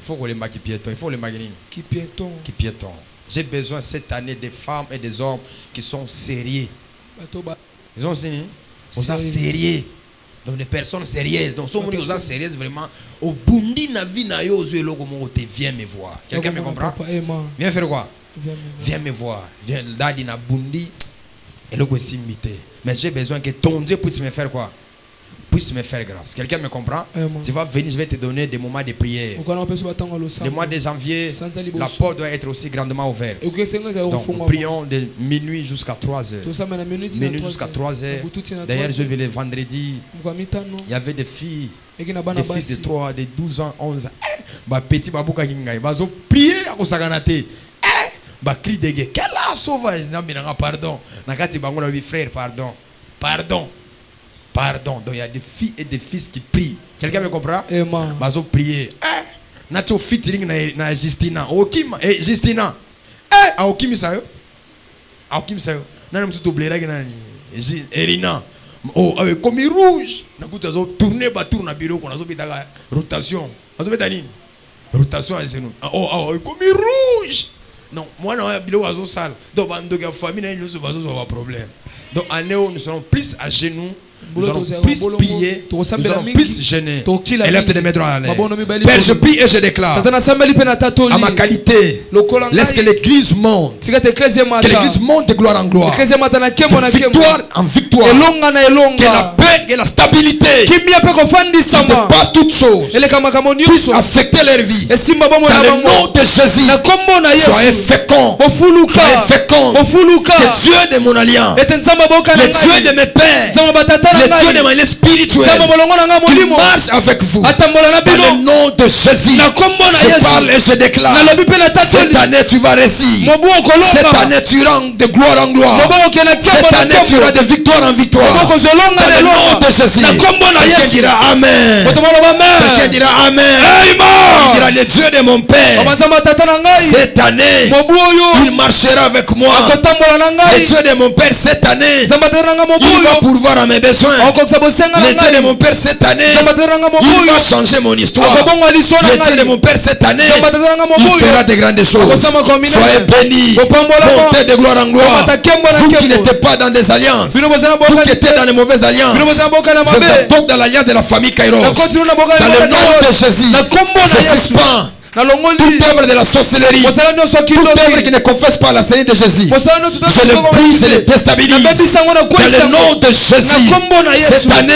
faut que les maquis piétons. Il faut les maquis qui piétons. J'ai besoin cette année des femmes et des hommes qui sont sérieux. Ils ont signé. Aux gens sérieux. Donc des personnes sérieuses. Donc, si on est sérieuses, vraiment, au bundi na vie na yo, viens me voir. Quelqu'un me comprend? Viens faire quoi? Viens me voir. Viens, dadi na bundi. Et le mais j'ai besoin que ton Dieu puisse me faire quoi? Puisse me faire grâce. Quelqu'un me comprend? Tu vas venir, je vais te donner des moments de prière. Le mois de janvier, la porte doit être aussi grandement ouverte. Donc nous prions de minuit jusqu'à 3 heures. Minuit jusqu'à 3 heures. D'ailleurs, je vais le vendredi. Il y avait des filles. Des fils de 3, de 12 ans, 11 ans. Petit babouka kingai. Bazo prier à Kosaganate. Cri de guerre. Quelle sauvage. Pardon. Nakati bango la vie frère, pardon. Pardon. Pardon. Donc il y a des filles et des fils qui prient. Quelqu'un me comprend? Bazo prier. Nato featuring na Justina. Okim Justina. Okim sayo. Okim sayo. Nana msuto blera nani. Erina. Oh, avec comme rouge. Nakuta zo tourner ba tourner na bureau qu'on a zo bitaga rotation. Bazo betani. Rotation à genoux. Oh, comme rouge. Non, moi, non, il y a des salles. Donc, il y a des familles qui ont des problèmes. Donc, en Néo, nous serons plus à genoux. Nous allons plus prier. Nous allons plus gêner. Élève tes mains droites. Père, je prie et je déclare à ma qualité, laisse que l'église monte. Que l'église monte de gloire en gloire. De victoire en victoire. Que la paix et la stabilité qui dépasse toutes choses puissent affecter leur vie. Dans le nom de Jésus, soyez féconds. Soyez féconds. Que Dieu de mon alliance, le Dieu de mes pères, le Dieu de mon spirituel, qu'il marche avec vous. Dans le nom de Jésus, je parle et je déclare. Cette année tu vas réussir. Cette année tu iras de gloire en gloire. Cette année tu iras de victoire en victoire. Dans le nom de Jésus. Quelqu'un dira Amen. Quelqu'un dira Amen. Il dira le Dieu de mon Père. Cette année il marchera avec moi. Le Dieu de mon Père cette année il va pourvoir à mes besoins. Le Dieu de mon Père cette année il va changer mon histoire. Le Dieu de mon Père cette année il fera de grandes choses. Soyez bénis. Montez de gloire en gloire. Vous qui n'étiez pas dans des alliances, vous qui étiez dans les mauvaises alliances, je vous adopte dans l'alliance de la famille Kairos. Dans le nom de Jésus, je suspends toute œuvre de la sorcellerie, toute œuvre qui ne confesse pas la Seigneur de Jésus, je le brise, je le déstabilise. Dans le nom de Jésus, cette année,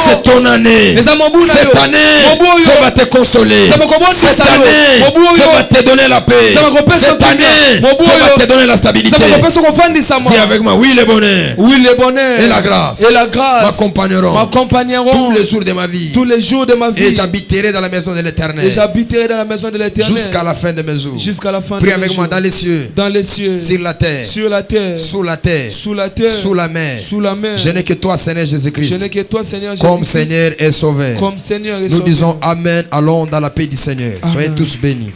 c'est ton année. Cette année, Dieu va te consoler. Cette année, Dieu va te donner la paix. Cette année, Dieu va te donner la stabilité. Dis avec moi, oui le bonheur, et la grâce m'accompagneront tous les jours de ma vie. Et j'habiterai dans la maison de l'Éternel jusqu'à la fin de mes jours. Prie avec moi dans les cieux, sur la terre, sous la terre, sous la mer. Je n'ai que toi, Seigneur Jésus-Christ, comme Seigneur et Sauveur. Nous disons Amen. Allons dans la paix du Seigneur. Soyez tous bénis.